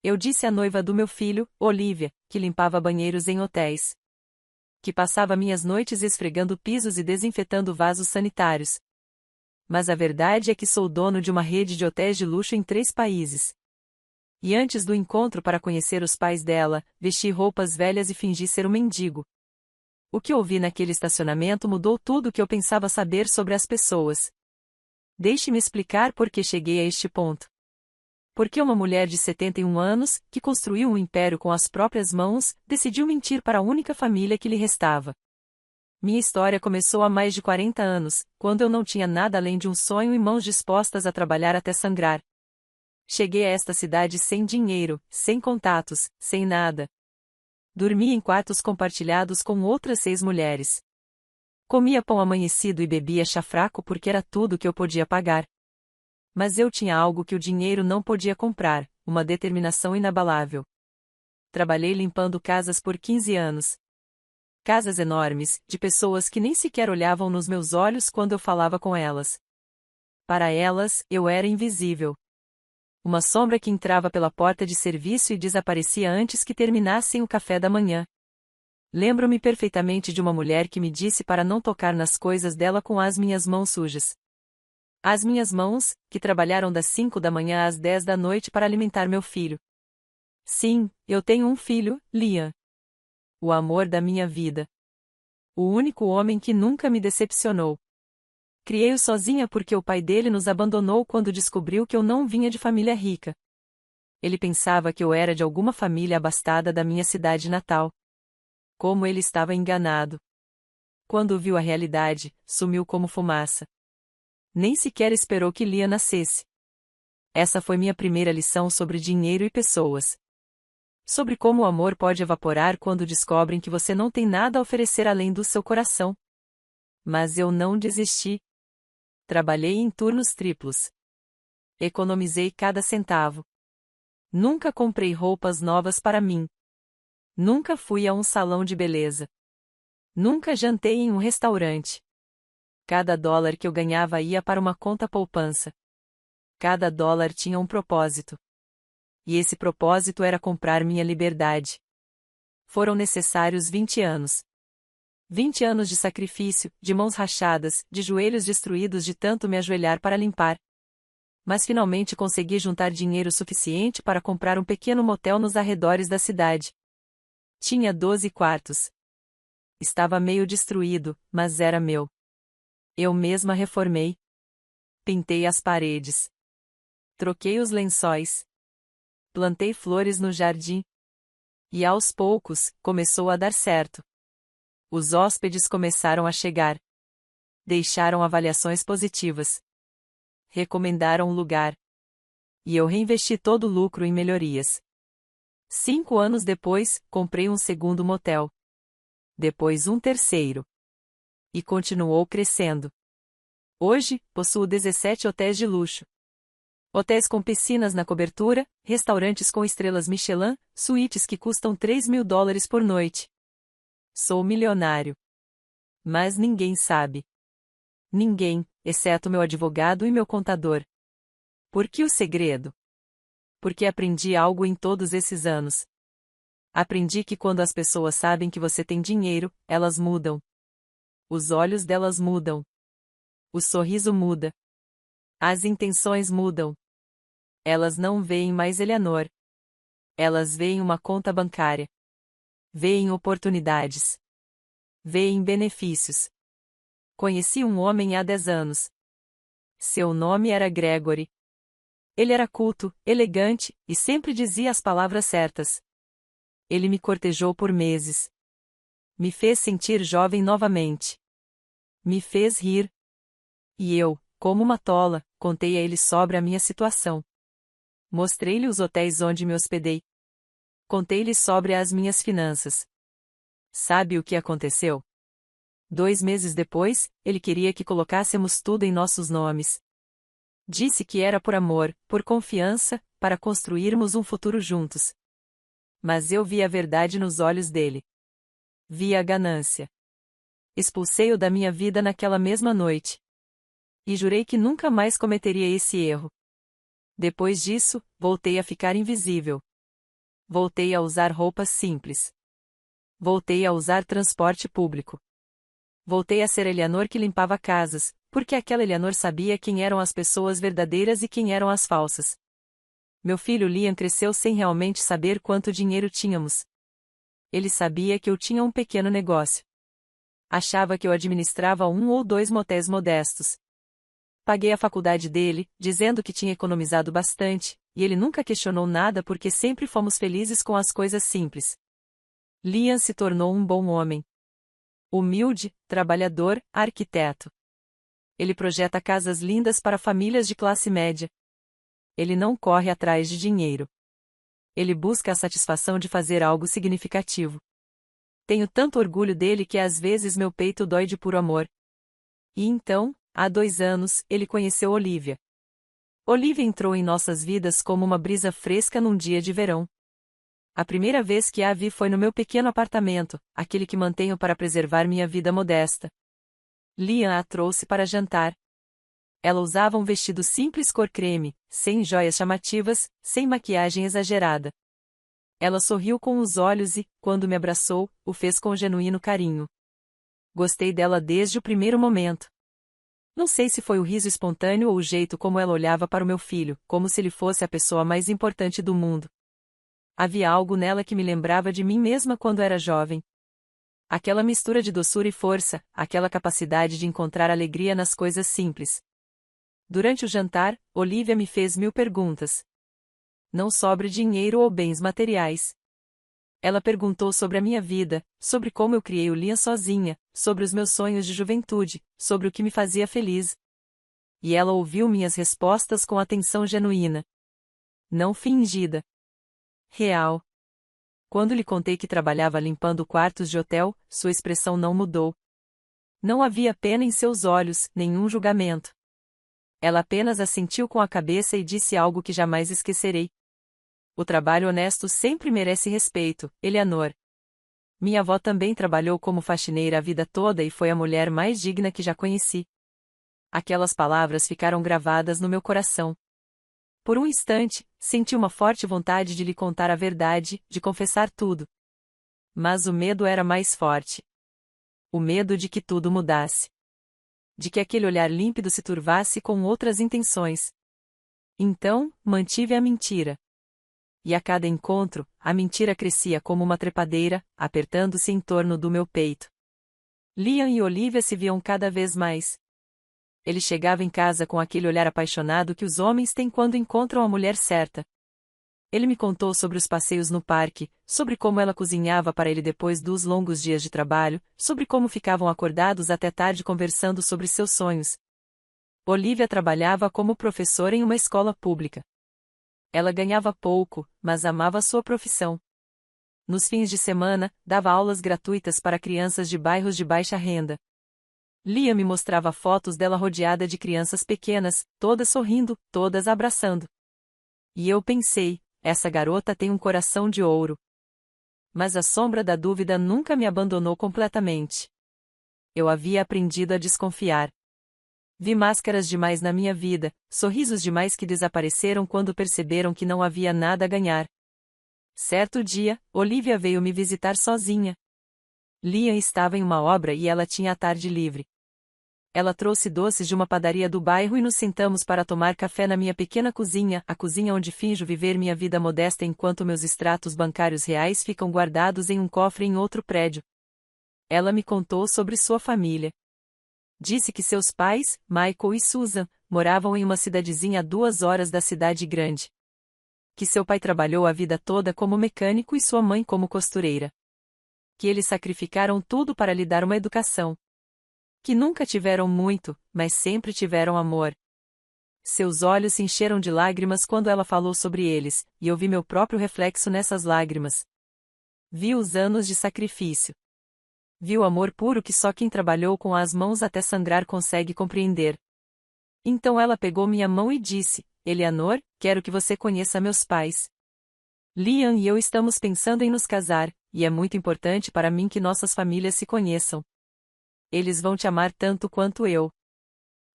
Eu disse à noiva do meu filho, Olivia, que limpava banheiros em hotéis. Que passava minhas noites esfregando pisos e desinfetando vasos sanitários. Mas a verdade é que sou dono de uma rede de hotéis de luxo em 3 países. E antes do encontro para conhecer os pais dela, vesti roupas velhas e fingi ser um mendigo. O que ouvi naquele estacionamento mudou tudo o que eu pensava saber sobre as pessoas. Deixe-me explicar por que cheguei a este ponto. Porque uma mulher de 71 anos, que construiu um império com as próprias mãos, decidiu mentir para a única família que lhe restava. Minha história começou há mais de 40 anos, quando eu não tinha nada além de um sonho e mãos dispostas a trabalhar até sangrar. Cheguei a esta cidade sem dinheiro, sem contatos, sem nada. Dormia em quartos compartilhados com outras 6 mulheres. Comia pão amanhecido e bebia chá fraco porque era tudo que eu podia pagar. Mas eu tinha algo que o dinheiro não podia comprar, uma determinação inabalável. Trabalhei limpando casas por 15 anos. Casas enormes, de pessoas que nem sequer olhavam nos meus olhos quando eu falava com elas. Para elas, eu era invisível. Uma sombra que entrava pela porta de serviço e desaparecia antes que terminassem o café da manhã. Lembro-me perfeitamente de uma mulher que me disse para não tocar nas coisas dela com as minhas mãos sujas. As minhas mãos, que trabalharam das 5 da manhã às 10 da noite para alimentar meu filho. Sim, eu tenho um filho, Liam. O amor da minha vida. O único homem que nunca me decepcionou. Criei-o sozinha porque o pai dele nos abandonou quando descobriu que eu não vinha de família rica. Ele pensava que eu era de alguma família abastada da minha cidade natal. Como ele estava enganado. Quando viu a realidade, sumiu como fumaça. Nem sequer esperou que Liam nascesse. Essa foi minha primeira lição sobre dinheiro e pessoas. Sobre como o amor pode evaporar quando descobrem que você não tem nada a oferecer além do seu coração. Mas eu não desisti. Trabalhei em turnos triplos. Economizei cada centavo. Nunca comprei roupas novas para mim. Nunca fui a um salão de beleza. Nunca jantei em um restaurante. Cada dólar que eu ganhava ia para uma conta poupança. Cada dólar tinha um propósito. E esse propósito era comprar minha liberdade. Foram necessários 20 anos. 20 anos de sacrifício, de mãos rachadas, de joelhos destruídos de tanto me ajoelhar para limpar. Mas finalmente consegui juntar dinheiro suficiente para comprar um pequeno motel nos arredores da cidade. Tinha 12 quartos. Estava meio destruído, mas era meu. Eu mesma reformei. Pintei as paredes. Troquei os lençóis. Plantei flores no jardim. E aos poucos, começou a dar certo. Os hóspedes começaram a chegar. Deixaram avaliações positivas. Recomendaram o lugar. E eu reinvesti todo o lucro em melhorias. 5 anos depois, comprei um segundo motel. Depois um terceiro. E continuou crescendo. Hoje, possuo 17 hotéis de luxo. Hotéis com piscinas na cobertura, restaurantes com estrelas Michelin, suítes que custam $3.000 por noite. Sou milionário. Mas ninguém sabe. Ninguém, exceto meu advogado e meu contador. Por que o segredo? Porque aprendi algo em todos esses anos. Aprendi que quando as pessoas sabem que você tem dinheiro, elas mudam. Os olhos delas mudam. O sorriso muda. As intenções mudam. Elas não veem mais Eleanor. Elas veem uma conta bancária. Veem oportunidades. Veem benefícios. Conheci um homem há 10 anos. Seu nome era Gregory. Ele era culto, elegante, e sempre dizia as palavras certas. Ele me cortejou por meses. Me fez sentir jovem novamente. Me fez rir. E eu, como uma tola, contei a ele sobre a minha situação. Mostrei-lhe os hotéis onde me hospedei. Contei-lhe sobre as minhas finanças. Sabe o que aconteceu? 2 meses depois, ele queria que colocássemos tudo em nossos nomes. Disse que era por amor, por confiança, para construirmos um futuro juntos. Mas eu vi a verdade nos olhos dele. Vi a ganância. Expulsei-o da minha vida naquela mesma noite. E jurei que nunca mais cometeria esse erro. Depois disso, voltei a ficar invisível. Voltei a usar roupas simples. Voltei a usar transporte público. Voltei a ser Eleanor que limpava casas, porque aquela Eleanor sabia quem eram as pessoas verdadeiras e quem eram as falsas. Meu filho Liam cresceu sem realmente saber quanto dinheiro tínhamos. Ele sabia que eu tinha um pequeno negócio. Achava que eu administrava 1 ou 2 motéis modestos. Paguei a faculdade dele, dizendo que tinha economizado bastante, e ele nunca questionou nada porque sempre fomos felizes com as coisas simples. Liam se tornou um bom homem. Humilde, trabalhador, arquiteto. Ele projeta casas lindas para famílias de classe média. Ele não corre atrás de dinheiro. Ele busca a satisfação de fazer algo significativo. Tenho tanto orgulho dele que às vezes meu peito dói de puro amor. E então, há 2 anos, ele conheceu Olivia. Olivia entrou em nossas vidas como uma brisa fresca num dia de verão. A primeira vez que a vi foi no meu pequeno apartamento, aquele que mantenho para preservar minha vida modesta. Liam a trouxe para jantar. Ela usava um vestido simples cor creme, sem joias chamativas, sem maquiagem exagerada. Ela sorriu com os olhos e, quando me abraçou, o fez com genuíno carinho. Gostei dela desde o primeiro momento. Não sei se foi o riso espontâneo ou o jeito como ela olhava para o meu filho, como se ele fosse a pessoa mais importante do mundo. Havia algo nela que me lembrava de mim mesma quando era jovem. Aquela mistura de doçura e força, aquela capacidade de encontrar alegria nas coisas simples. Durante o jantar, Olivia me fez 1000 perguntas. Não sobre dinheiro ou bens materiais. Ela perguntou sobre a minha vida, sobre como eu criei o Liam sozinha, sobre os meus sonhos de juventude, sobre o que me fazia feliz. E ela ouviu minhas respostas com atenção genuína. Não fingida. Real. Quando lhe contei que trabalhava limpando quartos de hotel, sua expressão não mudou. Não havia pena em seus olhos, nenhum julgamento. Ela apenas assentiu com a cabeça e disse algo que jamais esquecerei. O trabalho honesto sempre merece respeito, Eleanor. Minha avó também trabalhou como faxineira a vida toda e foi a mulher mais digna que já conheci. Aquelas palavras ficaram gravadas no meu coração. Por um instante, senti uma forte vontade de lhe contar a verdade, de confessar tudo. Mas o medo era mais forte. O medo de que tudo mudasse. De que aquele olhar límpido se turvasse com outras intenções. Então, mantive a mentira. E a cada encontro, a mentira crescia como uma trepadeira, apertando-se em torno do meu peito. Liam e Olivia se viam cada vez mais. Ele chegava em casa com aquele olhar apaixonado que os homens têm quando encontram a mulher certa. Ele me contou sobre os passeios no parque, sobre como ela cozinhava para ele depois dos longos dias de trabalho, sobre como ficavam acordados até tarde conversando sobre seus sonhos. Olivia trabalhava como professora em uma escola pública. Ela ganhava pouco, mas amava sua profissão. Nos fins de semana, dava aulas gratuitas para crianças de bairros de baixa renda. Liam me mostrava fotos dela rodeada de crianças pequenas, todas sorrindo, todas abraçando. E eu pensei, essa garota tem um coração de ouro. Mas a sombra da dúvida nunca me abandonou completamente. Eu havia aprendido a desconfiar. Vi máscaras demais na minha vida, sorrisos demais que desapareceram quando perceberam que não havia nada a ganhar. Certo dia, Olivia veio me visitar sozinha. Liam estava em uma obra e ela tinha a tarde livre. Ela trouxe doces de uma padaria do bairro e nos sentamos para tomar café na minha pequena cozinha, a cozinha onde finjo viver minha vida modesta enquanto meus extratos bancários reais ficam guardados em um cofre em outro prédio. Ela me contou sobre sua família. Disse que seus pais, Michael e Susan, moravam em uma cidadezinha a 2 horas da cidade grande. Que seu pai trabalhou a vida toda como mecânico e sua mãe como costureira. Que eles sacrificaram tudo para lhe dar uma educação. Que nunca tiveram muito, mas sempre tiveram amor. Seus olhos se encheram de lágrimas quando ela falou sobre eles, e eu vi meu próprio reflexo nessas lágrimas. Vi os anos de sacrifício. Vi o amor puro que só quem trabalhou com as mãos até sangrar consegue compreender. Então ela pegou minha mão e disse, Eleanor, quero que você conheça meus pais. Liam e eu estamos pensando em nos casar, e é muito importante para mim que nossas famílias se conheçam. Eles vão te amar tanto quanto eu.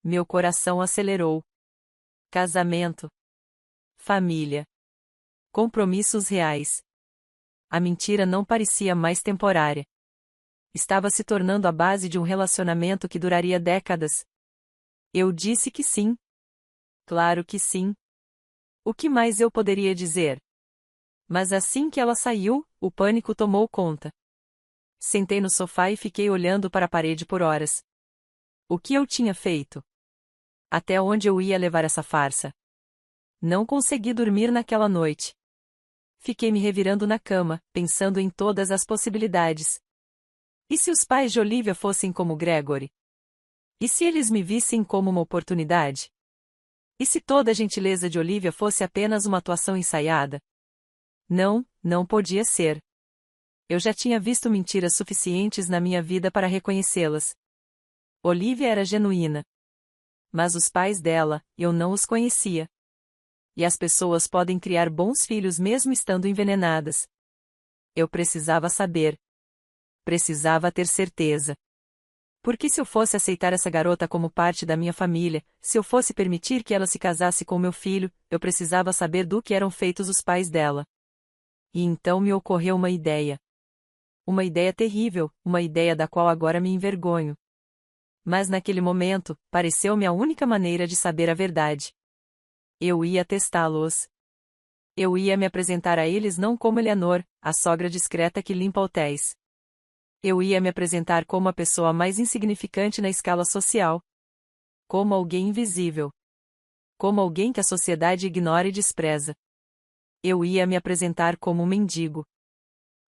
Meu coração acelerou. Casamento. Família. Compromissos reais. A mentira não parecia mais temporária. Estava se tornando a base de um relacionamento que duraria décadas. Eu disse que sim. Claro que sim. O que mais eu poderia dizer? Mas assim que ela saiu, o pânico tomou conta. Sentei no sofá e fiquei olhando para a parede por horas. O que eu tinha feito? Até onde eu ia levar essa farsa? Não consegui dormir naquela noite. Fiquei me revirando na cama, pensando em todas as possibilidades. E se os pais de Olivia fossem como Gregory? E se eles me vissem como uma oportunidade? E se toda a gentileza de Olivia fosse apenas uma atuação ensaiada? Não, não podia ser. Eu já tinha visto mentiras suficientes na minha vida para reconhecê-las. Olivia era genuína. Mas os pais dela, eu não os conhecia. E as pessoas podem criar bons filhos mesmo estando envenenadas. Eu precisava saber. Precisava ter certeza. Porque se eu fosse aceitar essa garota como parte da minha família, se eu fosse permitir que ela se casasse com meu filho, eu precisava saber do que eram feitos os pais dela. E então me ocorreu uma ideia. Uma ideia terrível, uma ideia da qual agora me envergonho. Mas naquele momento, pareceu-me a única maneira de saber a verdade. Eu ia testá-los. Eu ia me apresentar a eles não como Eleanor, a sogra discreta que limpa hotéis. Eu ia me apresentar como a pessoa mais insignificante na escala social. Como alguém invisível. Como alguém que a sociedade ignora e despreza. Eu ia me apresentar como um mendigo.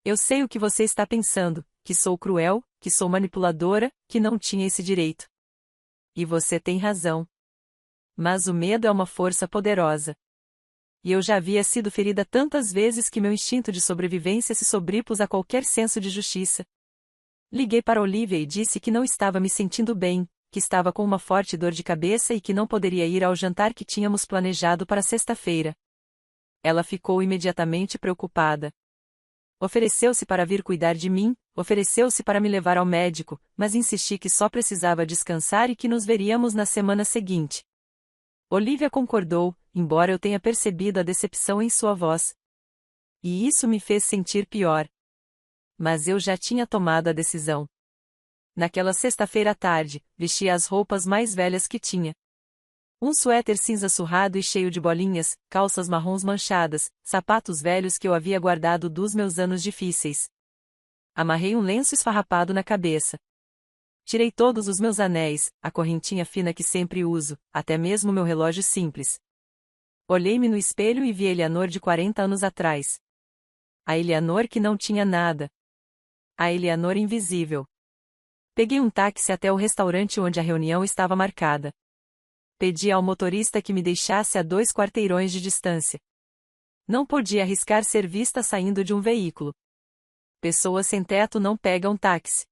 Eu sei o que você está pensando, que sou cruel, que sou manipuladora, que não tinha esse direito. E você tem razão. Mas o medo é uma força poderosa. E eu já havia sido ferida tantas vezes que meu instinto de sobrevivência se sobrepôs a qualquer senso de justiça. Liguei para Olivia e disse que não estava me sentindo bem, que estava com uma forte dor de cabeça e que não poderia ir ao jantar que tínhamos planejado para sexta-feira. Ela ficou imediatamente preocupada. Ofereceu-se para vir cuidar de mim, ofereceu-se para me levar ao médico, mas insisti que só precisava descansar e que nos veríamos na semana seguinte. Olivia concordou, embora eu tenha percebido a decepção em sua voz. E isso me fez sentir pior. Mas eu já tinha tomado a decisão. Naquela sexta-feira à tarde, vestia as roupas mais velhas que tinha. Um suéter cinza surrado e cheio de bolinhas, calças marrons manchadas, sapatos velhos que eu havia guardado dos meus anos difíceis. Amarrei um lenço esfarrapado na cabeça. Tirei todos os meus anéis, a correntinha fina que sempre uso, até mesmo meu relógio simples. Olhei-me no espelho e vi a Eleanor de 40 anos atrás. A Eleanor que não tinha nada. A Eleanor invisível. Peguei um táxi até o restaurante onde a reunião estava marcada. Pedi ao motorista que me deixasse a 2 quarteirões de distância. Não podia arriscar ser vista saindo de um veículo. Pessoas sem teto não pegam táxi.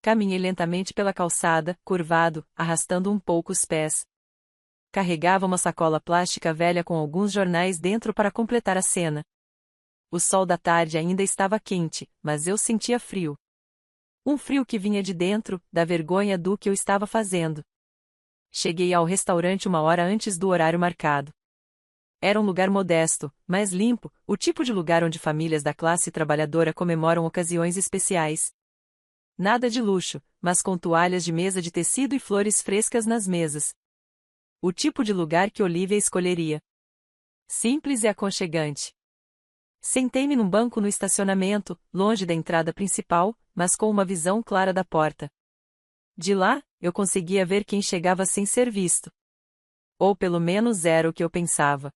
Caminhei lentamente pela calçada, curvado, arrastando um pouco os pés. Carregava uma sacola plástica velha com alguns jornais dentro para completar a cena. O sol da tarde ainda estava quente, mas eu sentia frio. Um frio que vinha de dentro, da vergonha do que eu estava fazendo. Cheguei ao restaurante 1 hora antes do horário marcado. Era um lugar modesto, mas limpo, o tipo de lugar onde famílias da classe trabalhadora comemoram ocasiões especiais. Nada de luxo, mas com toalhas de mesa de tecido e flores frescas nas mesas. O tipo de lugar que Olivia escolheria. Simples e aconchegante. Sentei-me num banco no estacionamento, longe da entrada principal, mas com uma visão clara da porta. De lá, eu conseguia ver quem chegava sem ser visto. Ou pelo menos era o que eu pensava.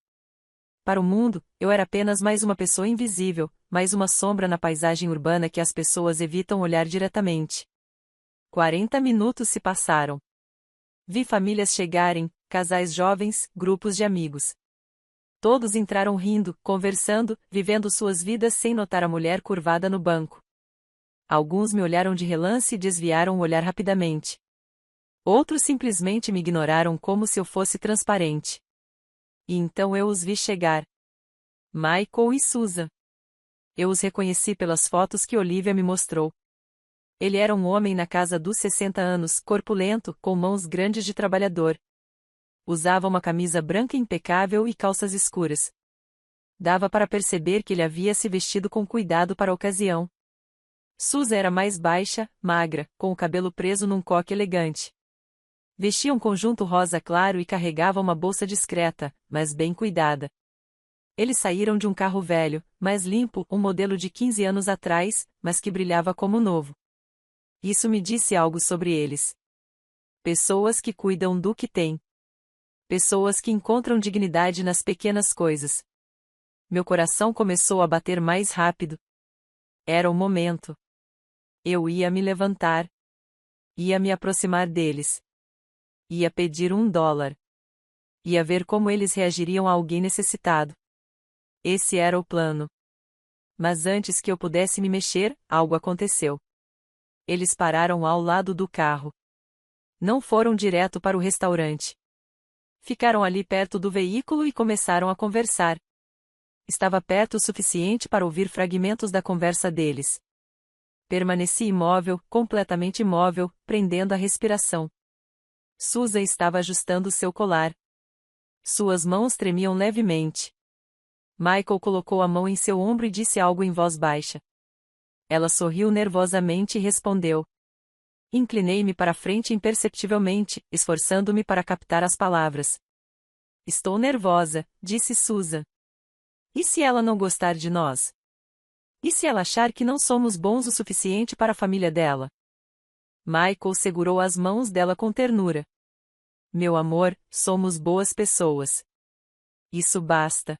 Para o mundo, eu era apenas mais uma pessoa invisível, mais uma sombra na paisagem urbana que as pessoas evitam olhar diretamente. 40 minutos se passaram. Vi famílias chegarem, casais jovens, grupos de amigos. Todos entraram rindo, conversando, vivendo suas vidas sem notar a mulher curvada no banco. Alguns me olharam de relance e desviaram o olhar rapidamente. Outros simplesmente me ignoraram como se eu fosse transparente. E então eu os vi chegar. Michael e Susan. Eu os reconheci pelas fotos que Olivia me mostrou. Ele era um homem na casa dos 60 anos, corpulento, com mãos grandes de trabalhador. Usava uma camisa branca impecável e calças escuras. Dava para perceber que ele havia se vestido com cuidado para a ocasião. Susan era mais baixa, magra, com o cabelo preso num coque elegante. Vestia um conjunto rosa claro e carregava uma bolsa discreta, mas bem cuidada. Eles saíram de um carro velho, mais limpo, um modelo de 15 anos atrás, mas que brilhava como novo. Isso me disse algo sobre eles. Pessoas que cuidam do que têm. Pessoas que encontram dignidade nas pequenas coisas. Meu coração começou a bater mais rápido. Era o momento. Eu ia me levantar. Ia me aproximar deles. Ia pedir $1. Ia ver como eles reagiriam a alguém necessitado. Esse era o plano. Mas antes que eu pudesse me mexer, algo aconteceu. Eles pararam ao lado do carro. Não foram direto para o restaurante. Ficaram ali perto do veículo e começaram a conversar. Estava perto o suficiente para ouvir fragmentos da conversa deles. Permaneci imóvel, completamente imóvel, prendendo a respiração. Susan estava ajustando seu colar. Suas mãos tremiam levemente. Michael colocou a mão em seu ombro e disse algo em voz baixa. Ela sorriu nervosamente e respondeu. Inclinei-me para a frente imperceptivelmente, esforçando-me para captar as palavras. Estou nervosa, disse Susan. E se ela não gostar de nós? E se ela achar que não somos bons o suficiente para a família dela? Michael segurou as mãos dela com ternura. Meu amor, somos boas pessoas. Isso basta.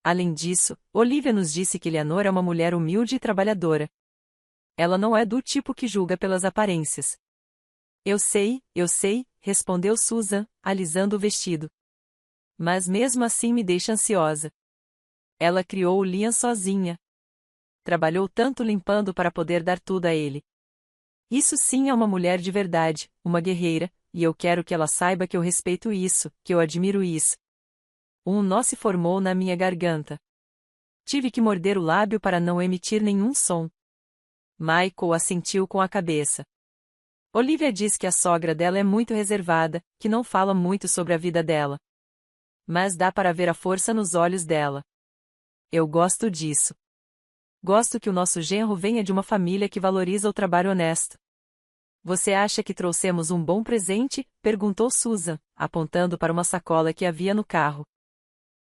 Além disso, Olivia nos disse que Eleanor é uma mulher humilde e trabalhadora. Ela não é do tipo que julga pelas aparências. Eu sei, respondeu Susan, alisando o vestido. Mas mesmo assim me deixa ansiosa. Ela criou o Liam sozinha. Trabalhou tanto limpando para poder dar tudo a ele. Isso sim é uma mulher de verdade, uma guerreira, e eu quero que ela saiba que eu respeito isso, que eu admiro isso. Um nó se formou na minha garganta. Tive que morder o lábio para não emitir nenhum som. Michael assentiu com a cabeça. Olivia diz que a sogra dela é muito reservada, que não fala muito sobre a vida dela. Mas dá para ver a força nos olhos dela. Eu gosto disso. Gosto que o nosso genro venha de uma família que valoriza o trabalho honesto. Você acha que trouxemos um bom presente? Perguntou Susan, apontando para uma sacola que havia no carro.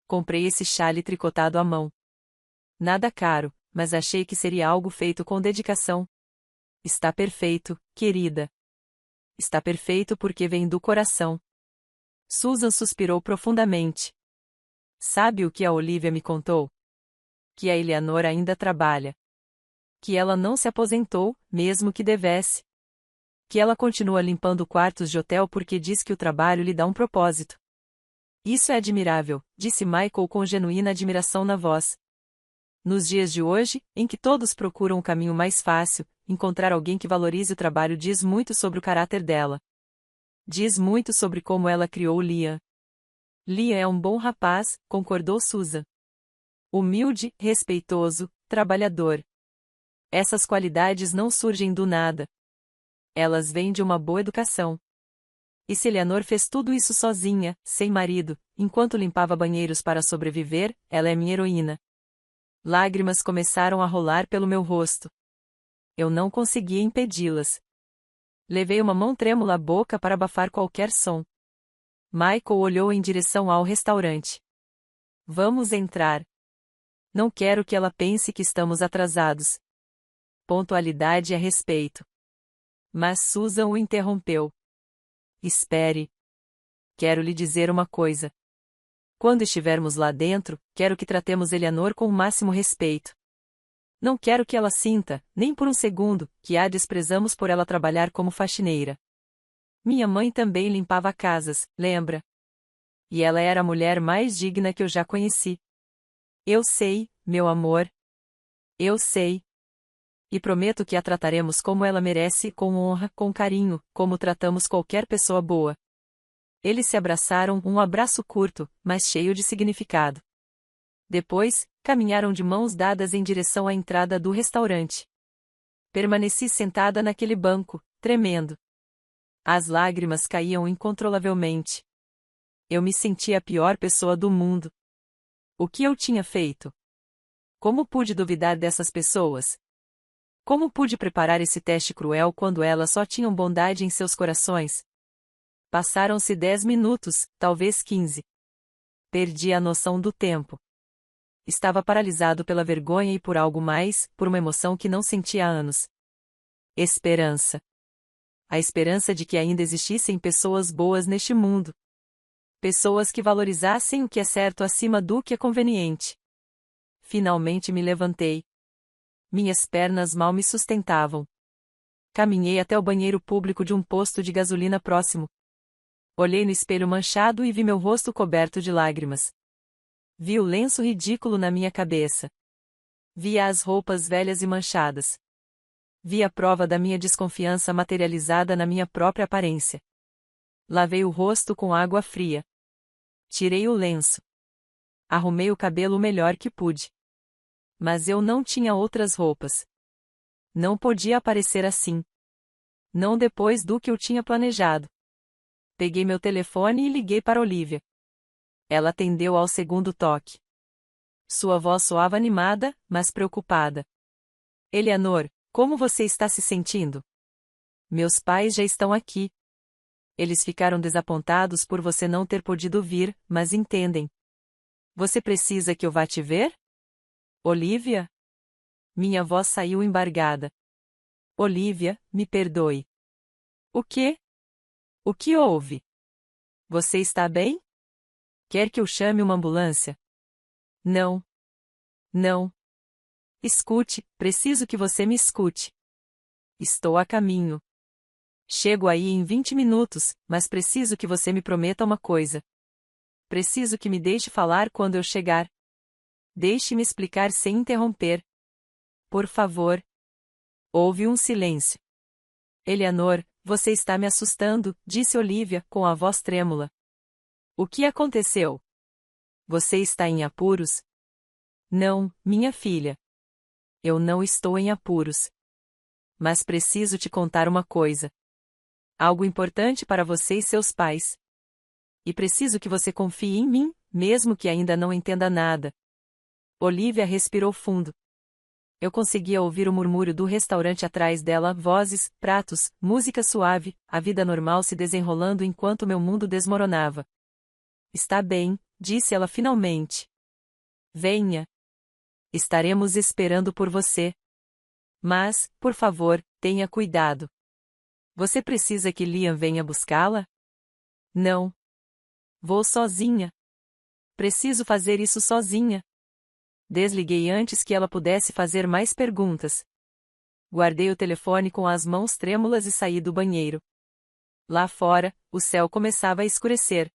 Comprei esse chale tricotado à mão. Nada caro, mas achei que seria algo feito com dedicação. Está perfeito, querida. Está perfeito porque vem do coração. Susan suspirou profundamente. Sabe o que a Olivia me contou? Que a Eleanor ainda trabalha. Que ela não se aposentou, mesmo que devesse. Que ela continua limpando quartos de hotel porque diz que o trabalho lhe dá um propósito. Isso é admirável, disse Michael com genuína admiração na voz. Nos dias de hoje, em que todos procuram um caminho mais fácil, encontrar alguém que valorize o trabalho diz muito sobre o caráter dela. Diz muito sobre como ela criou Liam. Liam é um bom rapaz, concordou Susan. Humilde, respeitoso, trabalhador. Essas qualidades não surgem do nada. Elas vêm de uma boa educação. E se Eleanor fez tudo isso sozinha, sem marido, enquanto limpava banheiros para sobreviver, ela é minha heroína. Lágrimas começaram a rolar pelo meu rosto. Eu não conseguia impedi-las. Levei uma mão trêmula à boca para abafar qualquer som. Michael olhou em direção ao restaurante. Vamos entrar. Não quero que ela pense que estamos atrasados. Pontualidade é respeito. Mas Susan o interrompeu. Espere. Quero lhe dizer uma coisa. Quando estivermos lá dentro, quero que tratemos Eleanor com o máximo respeito. Não quero que ela sinta, nem por um segundo, que a desprezamos por ela trabalhar como faxineira. Minha mãe também limpava casas, lembra? E ela era a mulher mais digna que eu já conheci. Eu sei, meu amor. Eu sei. E prometo que a trataremos como ela merece, com honra, com carinho, como tratamos qualquer pessoa boa. Eles se abraçaram, um abraço curto, mas cheio de significado. Depois, caminharam de mãos dadas em direção à entrada do restaurante. Permaneci sentada naquele banco, tremendo. As lágrimas caíam incontrolavelmente. Eu me sentia a pior pessoa do mundo. O que eu tinha feito? Como pude duvidar dessas pessoas? Como pude preparar esse teste cruel quando elas só tinham bondade em seus corações? Passaram-se 10 minutos, talvez 15. Perdi a noção do tempo. Estava paralisado pela vergonha e por algo mais, por uma emoção que não sentia há anos. Esperança. A esperança de que ainda existissem pessoas boas neste mundo. Pessoas que valorizassem o que é certo acima do que é conveniente. Finalmente me levantei. Minhas pernas mal me sustentavam. Caminhei até o banheiro público de um posto de gasolina próximo. Olhei no espelho manchado e vi meu rosto coberto de lágrimas. Vi o lenço ridículo na minha cabeça. Vi as roupas velhas e manchadas. Vi a prova da minha desconfiança materializada na minha própria aparência. Lavei o rosto com água fria. Tirei o lenço. Arrumei o cabelo o melhor que pude. Mas eu não tinha outras roupas. Não podia aparecer assim. Não depois do que eu tinha planejado. Peguei meu telefone e liguei para Olivia. Ela atendeu ao segundo toque. Sua voz soava animada, mas preocupada. Eleanor, como você está se sentindo? Meus pais já estão aqui. Eles ficaram desapontados por você não ter podido vir, mas entendem. Você precisa que eu vá te ver? Olivia? Minha voz saiu embargada. Olivia, me perdoe. O quê? O que houve? Você está bem? Quer que eu chame uma ambulância? Não. Não. Escute, preciso que você me escute. Estou a caminho. Chego aí em 20 minutos, mas preciso que você me prometa uma coisa. Preciso que me deixe falar quando eu chegar. Deixe-me explicar sem interromper. Por favor. Houve um silêncio. Eleanor, você está me assustando, disse Olivia, com a voz trêmula. O que aconteceu? Você está em apuros? Não, minha filha. Eu não estou em apuros. Mas preciso te contar uma coisa. Algo importante para você e seus pais. E preciso que você confie em mim, mesmo que ainda não entenda nada. Olivia respirou fundo. Eu conseguia ouvir o murmúrio do restaurante atrás dela, vozes, pratos, música suave, a vida normal se desenrolando enquanto meu mundo desmoronava. Está bem, disse ela finalmente. Venha. Estaremos esperando por você. Mas, por favor, tenha cuidado. Você precisa que Liam venha buscá-la? Não. Vou sozinha. Preciso fazer isso sozinha. Desliguei antes que ela pudesse fazer mais perguntas. Guardei o telefone com as mãos trêmulas e saí do banheiro. Lá fora, o céu começava a escurecer.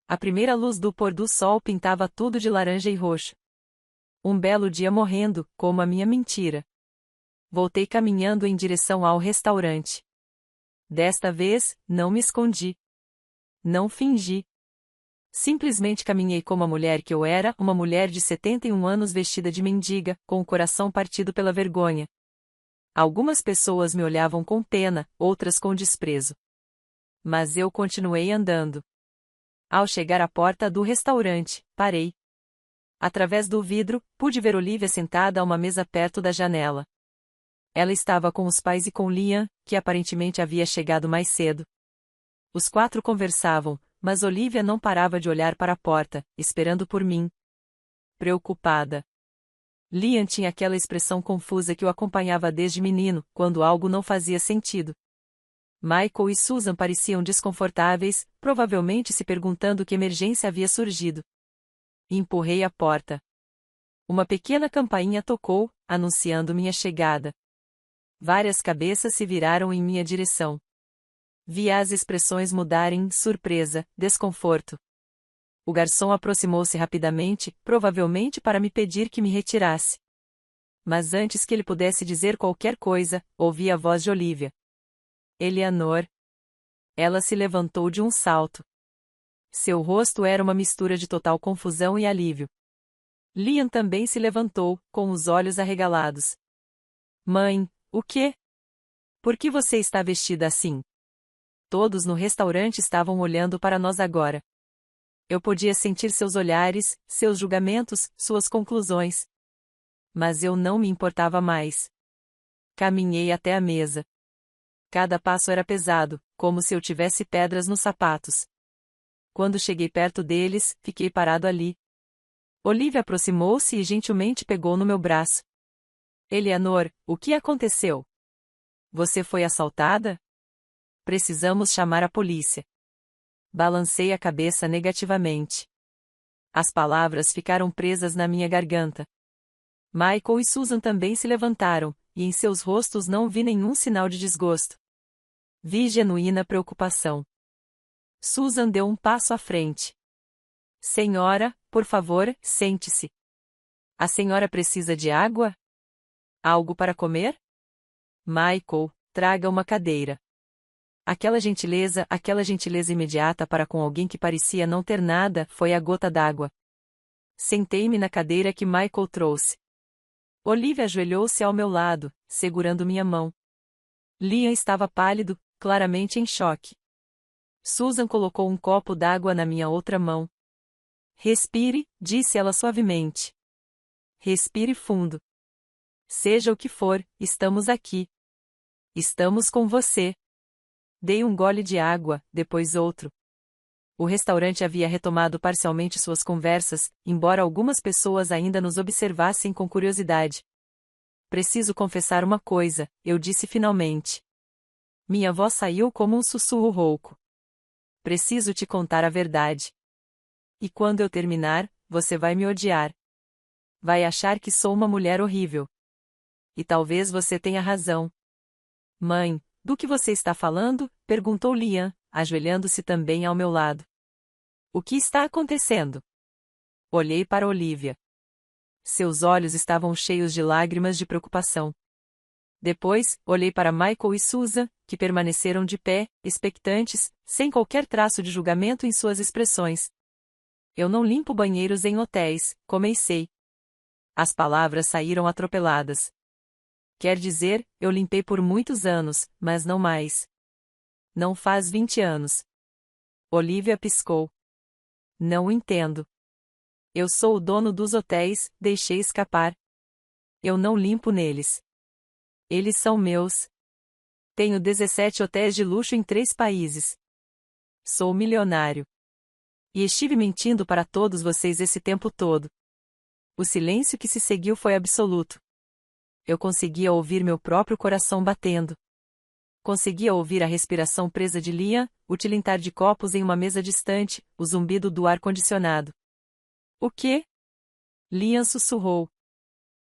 A primeira luz do pôr do sol pintava tudo de laranja e roxo. Um belo dia morrendo, como a minha mentira. Voltei caminhando em direção ao restaurante. Desta vez, não me escondi. Não fingi. Simplesmente caminhei como a mulher que eu era, uma mulher de 71 anos vestida de mendiga, com o coração partido pela vergonha. Algumas pessoas me olhavam com pena, outras com desprezo. Mas eu continuei andando. Ao chegar à porta do restaurante, parei. Através do vidro, pude ver Olivia sentada a uma mesa perto da janela. Ela estava com os pais e com Liam, que aparentemente havia chegado mais cedo. Os quatro conversavam, mas Olivia não parava de olhar para a porta, esperando por mim. Preocupada. Liam tinha aquela expressão confusa que o acompanhava desde menino, quando algo não fazia sentido. Michael e Susan pareciam desconfortáveis, provavelmente se perguntando que emergência havia surgido. Empurrei a porta. Uma pequena campainha tocou, anunciando minha chegada. Várias cabeças se viraram em minha direção. Vi as expressões mudarem, surpresa, desconforto. O garçom aproximou-se rapidamente, provavelmente para me pedir que me retirasse. Mas antes que ele pudesse dizer qualquer coisa, ouvi a voz de Olivia. Eleanor. Ela se levantou de um salto. Seu rosto era uma mistura de total confusão e alívio. Liam também se levantou, com os olhos arregalados. Mãe, o quê? Por que você está vestida assim? Todos no restaurante estavam olhando para nós agora. Eu podia sentir seus olhares, seus julgamentos, suas conclusões. Mas eu não me importava mais. Caminhei até a mesa. Cada passo era pesado, como se eu tivesse pedras nos sapatos. Quando cheguei perto deles, fiquei parado ali. Olivia aproximou-se e gentilmente pegou no meu braço. Eleanor, o que aconteceu? Você foi assaltada? Precisamos chamar a polícia. Balancei a cabeça negativamente. As palavras ficaram presas na minha garganta. Michael e Susan também se levantaram, e em seus rostos não vi nenhum sinal de desgosto. Vi genuína preocupação. Susan deu um passo à frente. Senhora, por favor, sente-se. A senhora precisa de água? Algo para comer? Michael, traga uma cadeira. Aquela gentileza imediata para com alguém que parecia não ter nada, foi a gota d'água. Sentei-me na cadeira que Michael trouxe. Olivia ajoelhou-se ao meu lado, segurando minha mão. Liam estava pálido, claramente em choque. Susan colocou um copo d'água na minha outra mão. Respire, disse ela suavemente. Respire fundo. Seja o que for, estamos aqui. Estamos com você. Dei um gole de água, depois outro. O restaurante havia retomado parcialmente suas conversas, embora algumas pessoas ainda nos observassem com curiosidade. Preciso confessar uma coisa, eu disse finalmente. Minha voz saiu como um sussurro rouco. Preciso te contar a verdade. E quando eu terminar, você vai me odiar. Vai achar que sou uma mulher horrível. E talvez você tenha razão. Mãe, do que você está falando? Perguntou Liam, ajoelhando-se também ao meu lado. O que está acontecendo? Olhei para Olivia. Seus olhos estavam cheios de lágrimas de preocupação. Depois, olhei para Michael e Susan, que permaneceram de pé, expectantes, sem qualquer traço de julgamento em suas expressões. Eu não limpo banheiros em hotéis, comecei. As palavras saíram atropeladas. Quer dizer, eu limpei por muitos anos, mas não mais. Não faz 20 anos. Olivia piscou. Não entendo. Eu sou o dono dos hotéis, deixei escapar. Eu não limpo neles. Eles são meus. Tenho 17 hotéis de luxo em 3 países. Sou milionário. E estive mentindo para todos vocês esse tempo todo. O silêncio que se seguiu foi absoluto. Eu conseguia ouvir meu próprio coração batendo. Conseguia ouvir a respiração presa de Liam, o tilintar de copos em uma mesa distante, o zumbido do ar-condicionado. O quê? Liam sussurrou.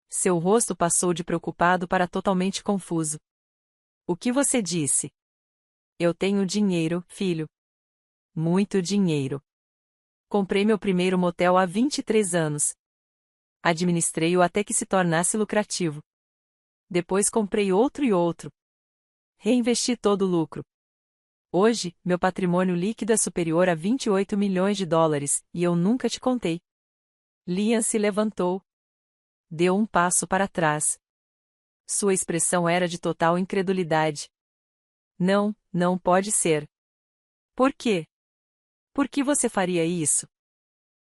Seu rosto passou de preocupado para totalmente confuso. O que você disse? Eu tenho dinheiro, filho. Muito dinheiro. Comprei meu primeiro motel há 23 anos. Administrei-o até que se tornasse lucrativo. Depois comprei outro e outro. Reinvesti todo o lucro. Hoje, meu patrimônio líquido é superior a 28 milhões de dólares, e eu nunca te contei. Liam se levantou. Deu um passo para trás. Sua expressão era de total incredulidade. Não, não pode ser. Por quê? Por que você faria isso?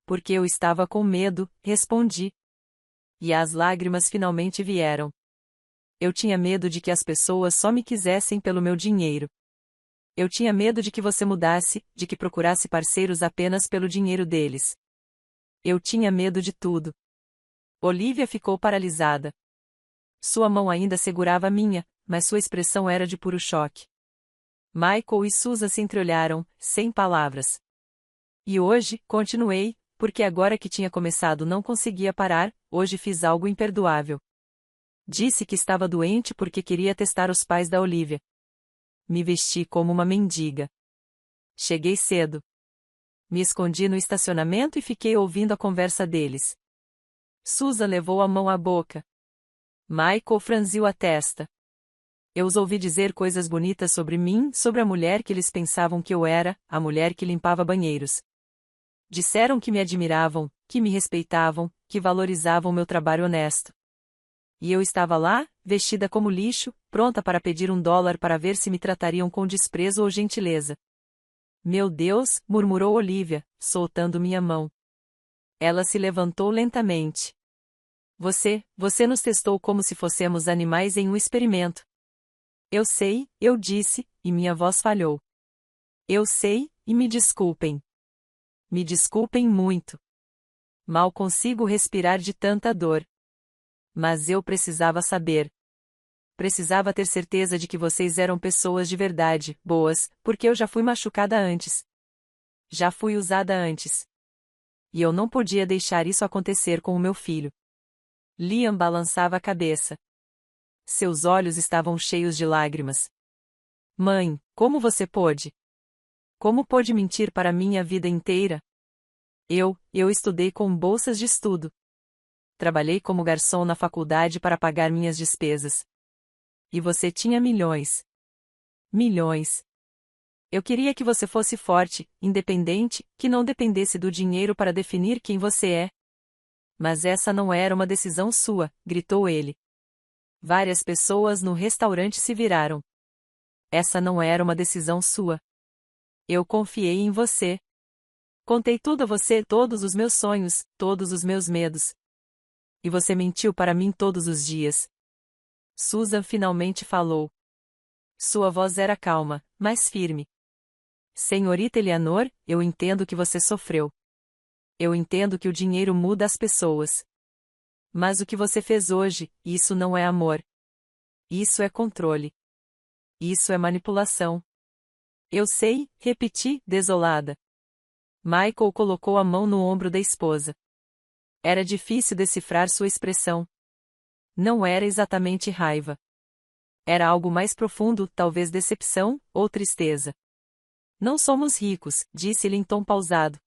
Porque eu estava com medo, respondi. E as lágrimas finalmente vieram. Eu tinha medo de que as pessoas só me quisessem pelo meu dinheiro. Eu tinha medo de que você mudasse, de que procurasse parceiros apenas pelo dinheiro deles. Eu tinha medo de tudo. Olivia ficou paralisada. Sua mão ainda segurava a minha, mas sua expressão era de puro choque. Michael e Susan se entreolharam, sem palavras. E hoje, continuei, porque agora que tinha começado não conseguia parar, hoje fiz algo imperdoável. Disse que estava doente porque queria testar os pais da Olivia. Me vesti como uma mendiga. Cheguei cedo. Me escondi no estacionamento e fiquei ouvindo a conversa deles. Susan levou a mão à boca. Michael franziu a testa. Eu os ouvi dizer coisas bonitas sobre mim, sobre a mulher que eles pensavam que eu era, a mulher que limpava banheiros. Disseram que me admiravam, que me respeitavam, que valorizavam meu trabalho honesto. E eu estava lá, vestida como lixo, pronta para pedir $1 para ver se me tratariam com desprezo ou gentileza. Meu Deus, murmurou Olivia, soltando minha mão. Ela se levantou lentamente. Você nos testou como se fôssemos animais em um experimento. Eu sei, eu disse, e minha voz falhou. Eu sei, e me desculpem. Me desculpem muito. Mal consigo respirar de tanta dor. Mas eu precisava saber. Precisava ter certeza de que vocês eram pessoas de verdade, boas, porque eu já fui machucada antes. Já fui usada antes. E eu não podia deixar isso acontecer com o meu filho. Liam balançava a cabeça. Seus olhos estavam cheios de lágrimas. Mãe, como você pôde? Como pôde mentir para mim a vida inteira? Eu estudei com bolsas de estudo. Trabalhei como garçom na faculdade para pagar minhas despesas. E você tinha milhões. Milhões. Eu queria que você fosse forte, independente, que não dependesse do dinheiro para definir quem você é. Mas essa não era uma decisão sua, gritou ele. Várias pessoas no restaurante se viraram. Essa não era uma decisão sua. Eu confiei em você. Contei tudo a você, todos os meus sonhos, todos os meus medos. E você mentiu para mim todos os dias. Susan finalmente falou. Sua voz era calma, mas firme. Senhorita Eleanor, eu entendo que você sofreu. Eu entendo que o dinheiro muda as pessoas. Mas o que você fez hoje, isso não é amor. Isso é controle. Isso é manipulação. Eu sei, repeti, desolada. Michael colocou a mão no ombro da esposa. Era difícil decifrar sua expressão. Não era exatamente raiva. Era algo mais profundo, talvez decepção, ou tristeza. Não somos ricos, disse-lhe em tom pausado.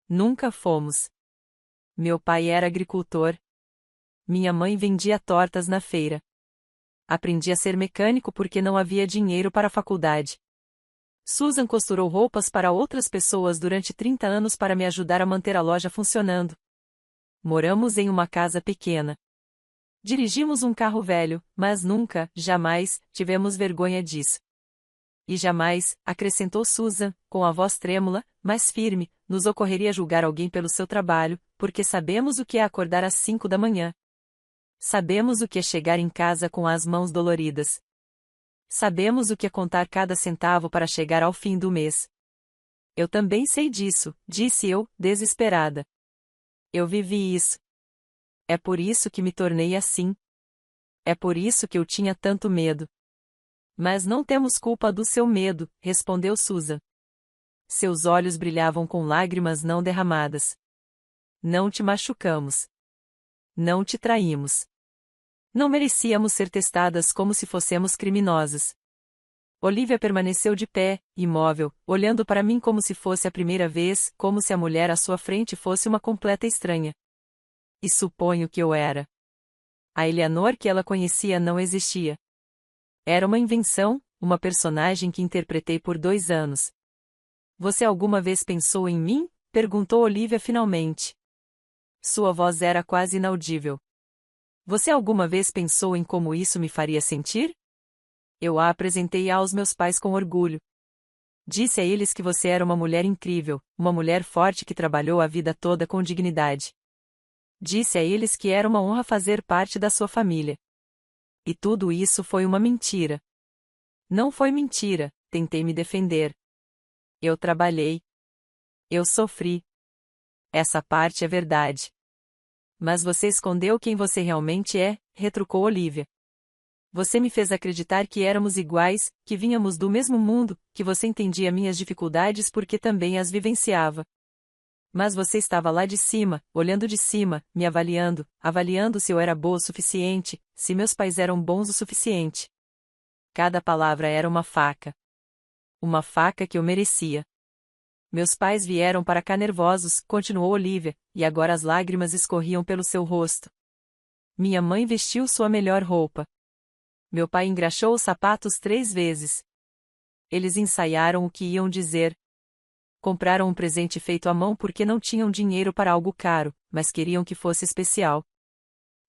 Nunca fomos. Meu pai era agricultor. Minha mãe vendia tortas na feira. Aprendi a ser mecânico porque não havia dinheiro para a faculdade. Susan costurou roupas para outras pessoas durante 30 anos para me ajudar a manter a loja funcionando. Moramos em uma casa pequena. Dirigimos um carro velho, mas nunca, jamais, tivemos vergonha disso. E jamais, acrescentou Susan, com a voz trêmula, mas firme, nos ocorreria julgar alguém pelo seu trabalho, porque sabemos o que é acordar às 5 da manhã. Sabemos o que é chegar em casa com as mãos doloridas. Sabemos o que é contar cada centavo para chegar ao fim do mês. Eu também sei disso, disse eu, desesperada. Eu vivi isso. É por isso que me tornei assim. É por isso que eu tinha tanto medo. Mas não temos culpa do seu medo, respondeu Susan. Seus olhos brilhavam com lágrimas não derramadas. Não te machucamos. Não te traímos. Não merecíamos ser testadas como se fossemos criminosas. Olivia permaneceu de pé, imóvel, olhando para mim como se fosse a primeira vez, como se a mulher à sua frente fosse uma completa estranha. E suponho que eu era. A Eleanor que ela conhecia não existia. Era uma invenção, uma personagem que interpretei por 2 anos. Você alguma vez pensou em mim? Perguntou Olivia finalmente. Sua voz era quase inaudível. Você alguma vez pensou em como isso me faria sentir? Eu a apresentei aos meus pais com orgulho. Disse a eles que você era uma mulher incrível, uma mulher forte que trabalhou a vida toda com dignidade. Disse a eles que era uma honra fazer parte da sua família. E tudo isso foi uma mentira. Não foi mentira, tentei me defender. Eu trabalhei. Eu sofri. Essa parte é verdade. Mas você escondeu quem você realmente é, retrucou Olivia. Você me fez acreditar que éramos iguais, que vínhamos do mesmo mundo, que você entendia minhas dificuldades porque também as vivenciava. Mas você estava lá de cima, olhando de cima, me avaliando, avaliando se eu era boa o suficiente, se meus pais eram bons o suficiente. Cada palavra era uma faca. Uma faca que eu merecia. Meus pais vieram para cá nervosos, continuou Olivia, e agora as lágrimas escorriam pelo seu rosto. Minha mãe vestiu sua melhor roupa. Meu pai engraxou os sapatos 3 vezes. Eles ensaiaram o que iam dizer. Compraram um presente feito à mão porque não tinham dinheiro para algo caro, mas queriam que fosse especial.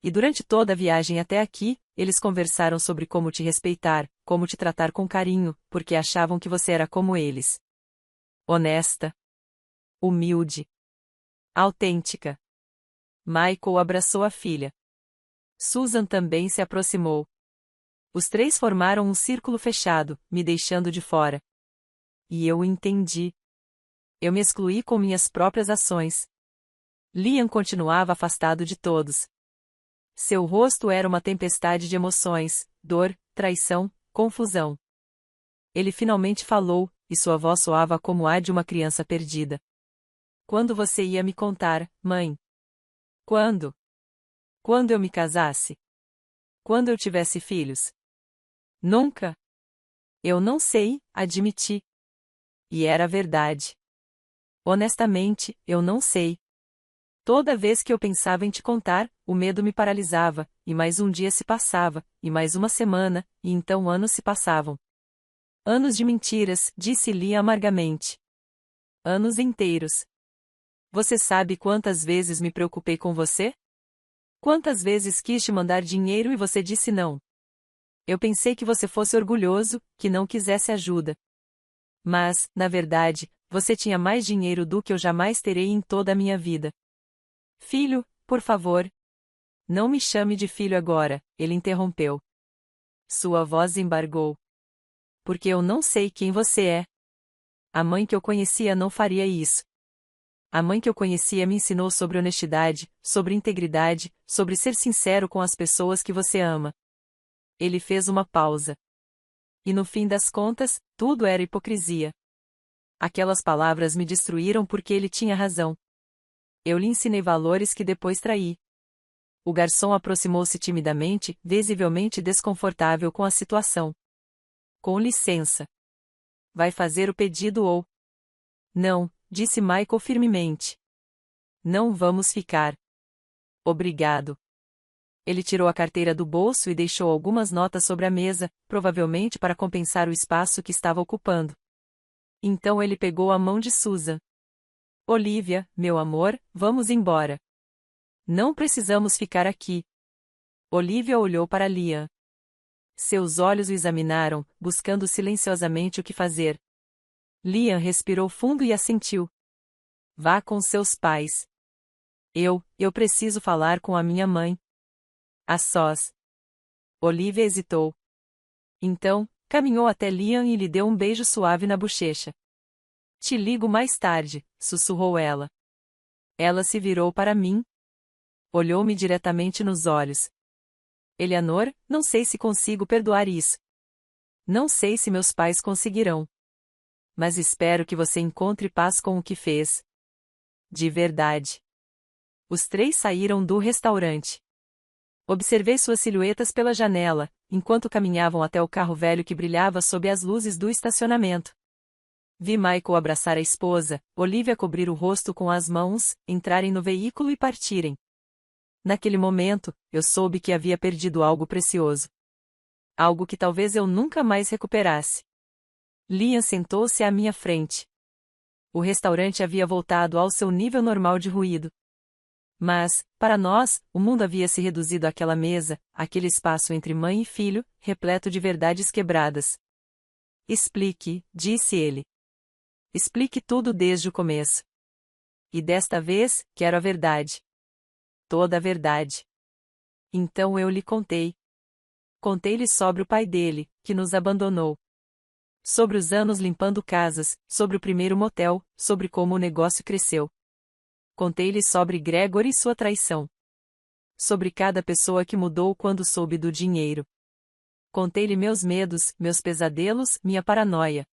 E durante toda a viagem até aqui, eles conversaram sobre como te respeitar, como te tratar com carinho, porque achavam que você era como eles. honesta, humilde, autêntica. Michael abraçou a filha. Susan também se aproximou. Os três formaram um círculo fechado, me deixando de fora. E eu o entendi. Eu me excluí com minhas próprias ações. Liam continuava afastado de todos. Seu rosto era uma tempestade de emoções, dor, traição, confusão. Ele finalmente falou, e sua voz soava como a de uma criança perdida. Quando você ia me contar, mãe? Quando? Quando eu me casasse? Quando eu tivesse filhos? Nunca. Eu não sei, admiti. E era verdade. Honestamente, eu não sei. Toda vez que eu pensava em te contar, o medo me paralisava, e mais um dia se passava, e mais uma semana, e então anos se passavam. Anos de mentiras, disse Lia amargamente. Anos inteiros. Você sabe quantas vezes me preocupei com você? Quantas vezes quis te mandar dinheiro e você disse não? Eu pensei que você fosse orgulhoso, que não quisesse ajuda. Mas, na verdade, você tinha mais dinheiro do que eu jamais terei em toda a minha vida. Filho, por favor. Não me chame de filho agora, ele interrompeu. Sua voz embargou. Porque eu não sei quem você é. A mãe que eu conhecia não faria isso. A mãe que eu conhecia me ensinou sobre honestidade, sobre integridade, sobre ser sincero com as pessoas que você ama. Ele fez uma pausa. E no fim das contas, tudo era hipocrisia. Aquelas palavras me destruíram porque ele tinha razão. Eu lhe ensinei valores que depois traí. O garçom aproximou-se timidamente, visivelmente desconfortável com a situação. Com licença. Vai fazer o pedido ou... Não, disse Michael firmemente. Não vamos ficar. Obrigado. Ele tirou a carteira do bolso e deixou algumas notas sobre a mesa, provavelmente para compensar o espaço que estava ocupando. Então ele pegou a mão de Susan. Olivia, meu amor, vamos embora. Não precisamos ficar aqui. Olivia olhou para Liam. Seus olhos o examinaram, buscando silenciosamente o que fazer. Liam respirou fundo e assentiu. Vá com seus pais. Eu preciso falar com a minha mãe. A sós. Olivia hesitou. Então, caminhou até Liam e lhe deu um beijo suave na bochecha. Te ligo mais tarde, sussurrou ela. Ela se virou para mim. Olhou-me diretamente nos olhos. Eleanor, não sei se consigo perdoar isso. Não sei se meus pais conseguirão. Mas espero que você encontre paz com o que fez. De verdade. Os três saíram do restaurante. Observei suas silhuetas pela janela, enquanto caminhavam até o carro velho que brilhava sob as luzes do estacionamento. Vi Michael abraçar a esposa, Olivia cobrir o rosto com as mãos, entrarem no veículo e partirem. Naquele momento, eu soube que havia perdido algo precioso. Algo que talvez eu nunca mais recuperasse. Liam sentou-se à minha frente. O restaurante havia voltado ao seu nível normal de ruído. Mas, para nós, o mundo havia se reduzido àquela mesa, aquele espaço entre mãe e filho, repleto de verdades quebradas. Explique, disse ele. Explique tudo desde o começo. E desta vez, quero a verdade. Toda a verdade. Então eu lhe contei. Contei-lhe sobre o pai dele, que nos abandonou. Sobre os anos limpando casas, sobre o primeiro motel, sobre como o negócio cresceu. Contei-lhe sobre Gregory e sua traição. Sobre cada pessoa que mudou quando soube do dinheiro. Contei-lhe meus medos, meus pesadelos, minha paranoia.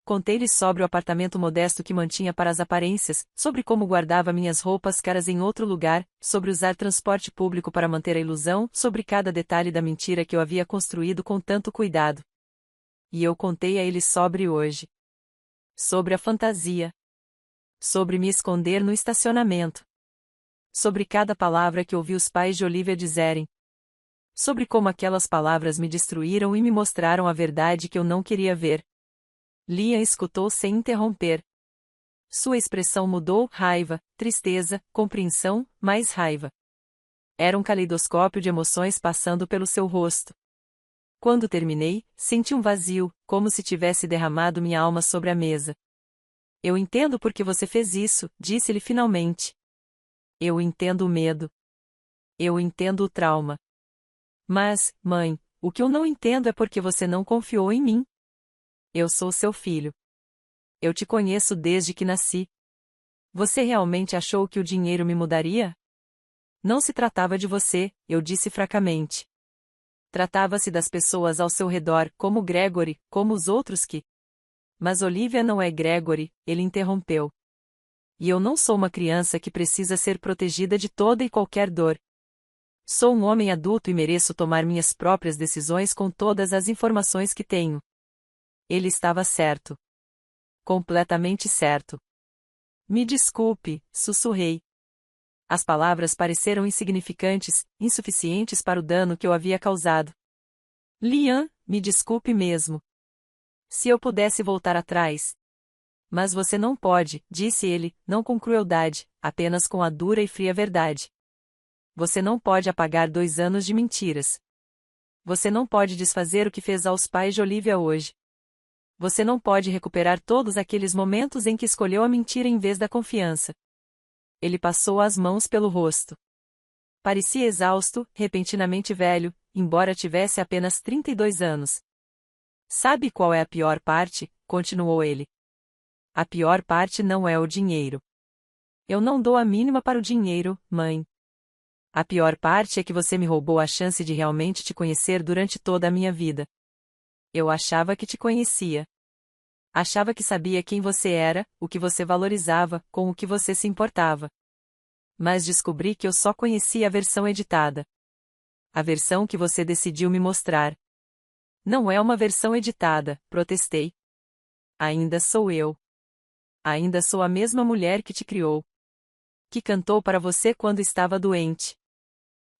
Contei-lhe sobre o apartamento modesto que mantinha para as aparências, sobre como guardava minhas roupas caras em outro lugar, sobre usar transporte público para manter a ilusão, sobre cada detalhe da mentira que eu havia construído com tanto cuidado. E eu contei a ele sobre hoje. Sobre a fantasia. Sobre me esconder no estacionamento. Sobre cada palavra que ouvi os pais de Olivia dizerem. Sobre como aquelas palavras me destruíram e me mostraram a verdade que eu não queria ver. Liam escutou sem interromper. Sua expressão mudou, raiva, tristeza, compreensão, mais raiva. Era um caleidoscópio de emoções passando pelo seu rosto. Quando terminei, senti um vazio, como se tivesse derramado minha alma sobre a mesa. Eu entendo por que você fez isso, disse-lhe finalmente. Eu entendo o medo. Eu entendo o trauma. Mas, mãe, o que eu não entendo é porque você não confiou em mim. Eu sou seu filho. Eu te conheço desde que nasci. Você realmente achou que o dinheiro me mudaria? Não se tratava de você, eu disse fracamente. Tratava-se das pessoas ao seu redor, como Gregory, como os outros que... Mas Olivia não é Gregory, ele interrompeu. E eu não sou uma criança que precisa ser protegida de toda e qualquer dor. Sou um homem adulto e mereço tomar minhas próprias decisões com todas as informações que tenho. Ele estava certo. Completamente certo. Me desculpe, sussurrei. As palavras pareceram insignificantes, insuficientes para o dano que eu havia causado. Liam, me desculpe mesmo. Se eu pudesse voltar atrás. Mas você não pode, disse ele, não com crueldade, apenas com a dura e fria verdade. Você não pode apagar 2 anos de mentiras. Você não pode desfazer o que fez aos pais de Olivia hoje. Você não pode recuperar todos aqueles momentos em que escolheu a mentira em vez da confiança. Ele passou as mãos pelo rosto. Parecia exausto, repentinamente velho, embora tivesse apenas 32 anos. Sabe qual é a pior parte? Continuou ele. A pior parte não é o dinheiro. Eu não dou a mínima para o dinheiro, mãe. A pior parte é que você me roubou a chance de realmente te conhecer durante toda a minha vida. Eu achava que te conhecia. Achava que sabia quem você era, o que você valorizava, com o que você se importava. Mas descobri que eu só conhecia a versão editada. A versão que você decidiu me mostrar. Não é uma versão editada, protestei. Ainda sou eu. Ainda sou a mesma mulher que te criou. Que cantou para você quando estava doente.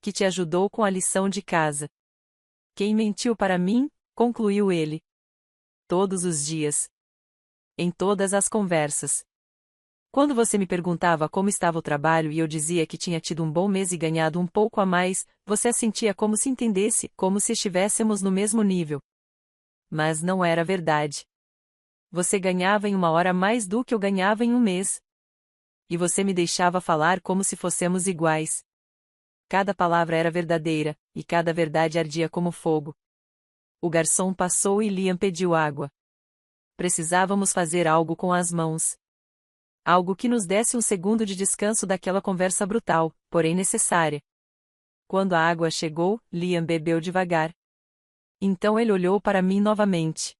Que te ajudou com a lição de casa. Quem mentiu para mim, concluiu ele. Todos os dias. Em todas as conversas. Quando você me perguntava como estava o trabalho e eu dizia que tinha tido um bom mês e ganhado um pouco a mais, você assentia como se entendesse, como se estivéssemos no mesmo nível. Mas não era verdade. Você ganhava em 1 hora mais do que eu ganhava em 1 mês. E você me deixava falar como se fossemos iguais. Cada palavra era verdadeira, e cada verdade ardia como fogo. O garçom passou e Liam pediu água. Precisávamos fazer algo com as mãos. Algo que nos desse um segundo de descanso daquela conversa brutal, porém necessária. Quando a água chegou, Liam bebeu devagar. Então ele olhou para mim novamente.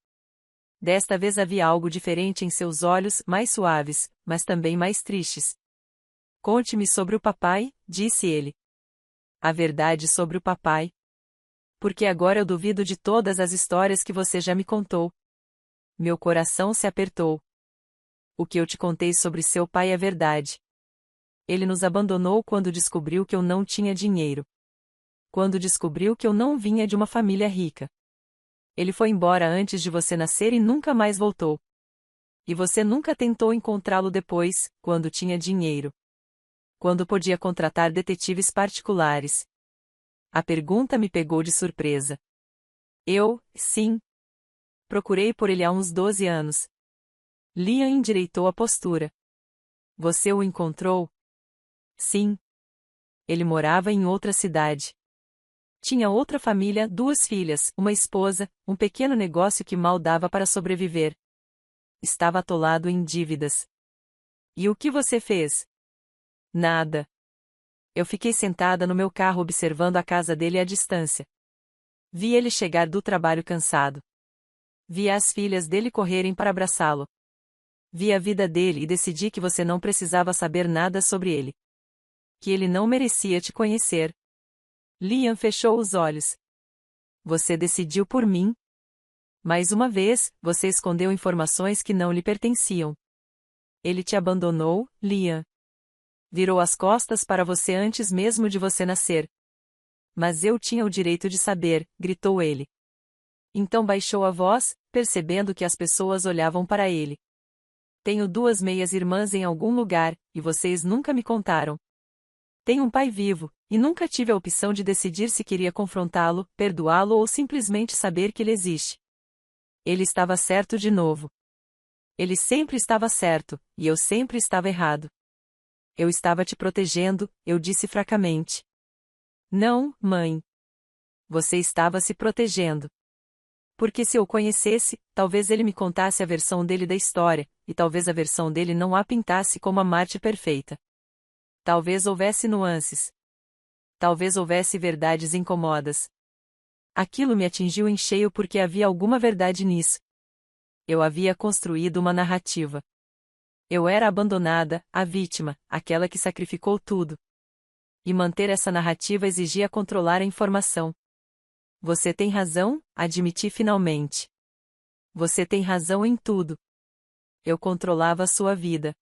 Desta vez havia algo diferente em seus olhos, mais suaves, mas também mais tristes. Conte-me sobre o papai, disse ele. A verdade sobre o papai. Porque agora eu duvido de todas as histórias que você já me contou. Meu coração se apertou. O que eu te contei sobre seu pai é verdade. Ele nos abandonou quando descobriu que eu não tinha dinheiro. Quando descobriu que eu não vinha de uma família rica. Ele foi embora antes de você nascer e nunca mais voltou. E você nunca tentou encontrá-lo depois, quando tinha dinheiro. Quando podia contratar detetives particulares. A pergunta me pegou de surpresa. Sim. Procurei por ele há uns 12 anos. Liam endireitou a postura. Você o encontrou? Sim. Ele morava em outra cidade. Tinha outra família, 2 filhas, uma esposa, um pequeno negócio que mal dava para sobreviver. Estava atolado em dívidas. E o que você fez? Nada. Eu fiquei sentada no meu carro observando a casa dele à distância. Vi ele chegar do trabalho cansado. Vi as filhas dele correrem para abraçá-lo. Vi a vida dele e decidi que você não precisava saber nada sobre ele. Que ele não merecia te conhecer. Liam fechou os olhos. Você decidiu por mim? Mais uma vez, você escondeu informações que não lhe pertenciam. Ele te abandonou, Liam. Virou as costas para você antes mesmo de você nascer. Mas eu tinha o direito de saber, gritou ele. Então baixou a voz, percebendo que as pessoas olhavam para ele. Tenho 2 meias-irmãs em algum lugar, e vocês nunca me contaram. Tenho um pai vivo, e nunca tive a opção de decidir se queria confrontá-lo, perdoá-lo ou simplesmente saber que ele existe. Ele estava certo de novo. Ele sempre estava certo, e eu sempre estava errado. Eu estava te protegendo, eu disse fracamente. Não, mãe. Você estava se protegendo. Porque se eu o conhecesse, talvez ele me contasse a versão dele da história, e talvez a versão dele não a pintasse como a Marte perfeita. Talvez houvesse nuances. Talvez houvesse verdades incômodas. Aquilo me atingiu em cheio porque havia alguma verdade nisso. Eu havia construído uma narrativa. Eu era abandonada, a vítima, aquela que sacrificou tudo. E manter essa narrativa exigia controlar a informação. Você tem razão, admiti finalmente. Você tem razão em tudo. Eu controlava a sua vida.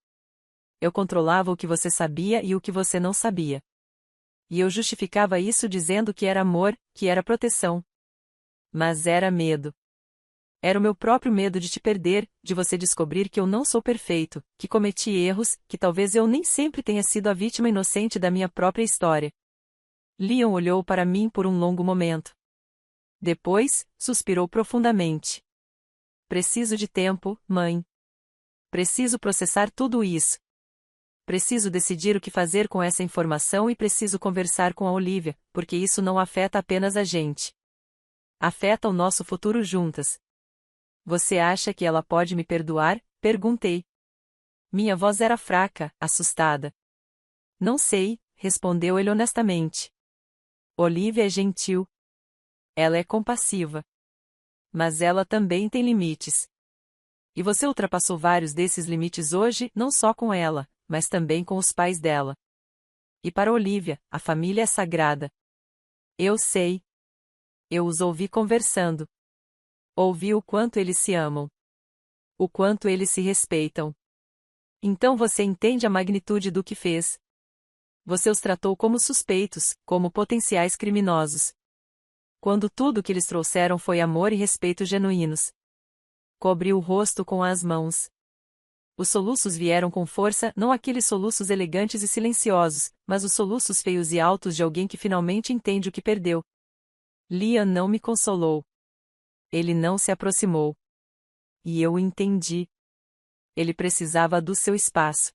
Eu controlava o que você sabia e o que você não sabia. E eu justificava isso dizendo que era amor, que era proteção. Mas era medo. Era o meu próprio medo de te perder, de você descobrir que eu não sou perfeito, que cometi erros, que talvez eu nem sempre tenha sido a vítima inocente da minha própria história. Leon olhou para mim por um longo momento. Depois, suspirou profundamente. Preciso de tempo, mãe. Preciso processar tudo isso. Preciso decidir o que fazer com essa informação e preciso conversar com a Olivia, porque isso não afeta apenas a gente. Afeta o nosso futuro juntas. Você acha que ela pode me perdoar? Perguntei. Minha voz era fraca, assustada. Não sei, respondeu ele honestamente. Olivia é gentil. Ela é compassiva. Mas ela também tem limites. E você ultrapassou vários desses limites hoje, não só com ela, mas também com os pais dela. E para Olivia, a família é sagrada. Eu sei. Eu os ouvi conversando. Ouvi o quanto eles se amam. O quanto eles se respeitam. Então você entende a magnitude do que fez. Você os tratou como suspeitos, como potenciais criminosos. Quando tudo que eles trouxeram foi amor e respeito genuínos. Cobriu o rosto com as mãos. Os soluços vieram com força, não aqueles soluços elegantes e silenciosos, mas os soluços feios e altos de alguém que finalmente entende o que perdeu. Liam não me consolou. Ele não se aproximou. E eu o entendi. Ele precisava do seu espaço.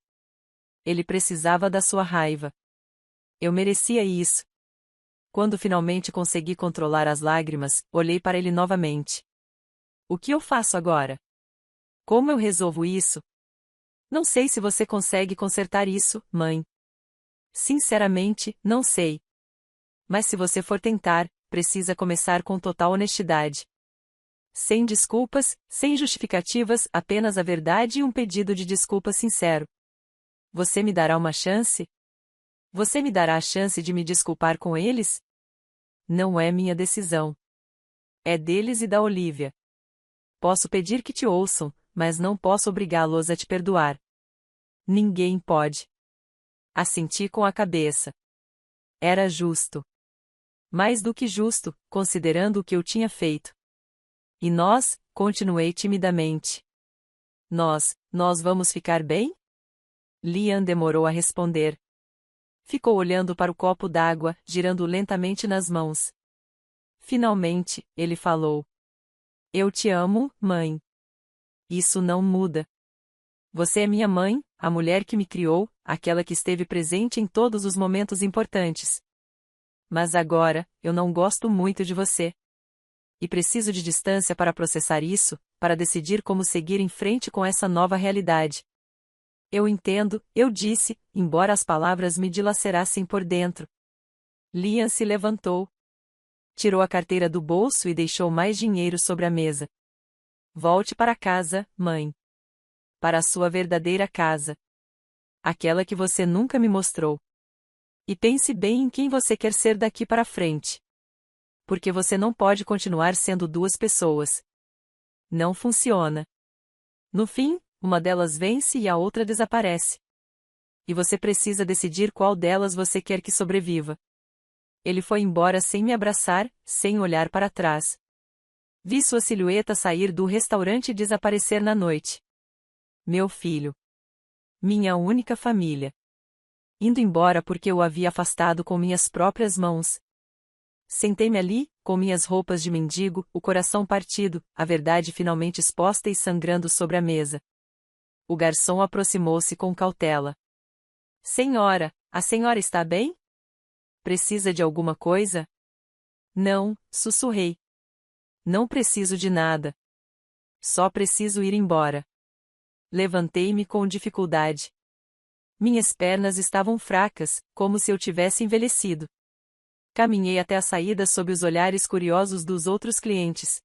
Ele precisava da sua raiva. Eu merecia isso. Quando finalmente consegui controlar as lágrimas, olhei para ele novamente. O que eu faço agora? Como eu resolvo isso? Não sei se você consegue consertar isso, mãe. Sinceramente, não sei. Mas se você for tentar, precisa começar com total honestidade. Sem desculpas, sem justificativas, apenas a verdade e um pedido de desculpa sincero. Você me dará uma chance? Você me dará a chance de me desculpar com eles? Não é minha decisão. É deles e da Olivia. Posso pedir que te ouçam, mas não posso obrigá-los a te perdoar. Ninguém pode. Assenti com a cabeça. Era justo. Mais do que justo, considerando o que eu tinha feito. E nós, continuei timidamente. Nós vamos ficar bem? Liam demorou a responder. Ficou olhando para o copo d'água, girando lentamente nas mãos. Finalmente, ele falou. Eu te amo, mãe. Isso não muda. Você é minha mãe, a mulher que me criou, aquela que esteve presente em todos os momentos importantes. Mas agora, eu não gosto muito de você. E preciso de distância para processar isso, para decidir como seguir em frente com essa nova realidade. Eu entendo, eu disse, embora as palavras me dilacerassem por dentro. Liam se levantou. Tirou a carteira do bolso e deixou mais dinheiro sobre a mesa. Volte para casa, mãe. Para a sua verdadeira casa. Aquela que você nunca me mostrou. E pense bem em quem você quer ser daqui para frente. Porque você não pode continuar sendo duas pessoas. Não funciona. No fim, uma delas vence e a outra desaparece. E você precisa decidir qual delas você quer que sobreviva. Ele foi embora sem me abraçar, sem olhar para trás. Vi sua silhueta sair do restaurante e desaparecer na noite. Meu filho. Minha única família. Indo embora porque eu o havia afastado com minhas próprias mãos. Sentei-me ali, com minhas roupas de mendigo, o coração partido, a verdade finalmente exposta e sangrando sobre a mesa. O garçom aproximou-se com cautela. Senhora, a senhora está bem? Precisa de alguma coisa? Não, sussurrei. Não preciso de nada. Só preciso ir embora. Levantei-me com dificuldade. Minhas pernas estavam fracas, como se eu tivesse envelhecido. Caminhei até a saída sob os olhares curiosos dos outros clientes.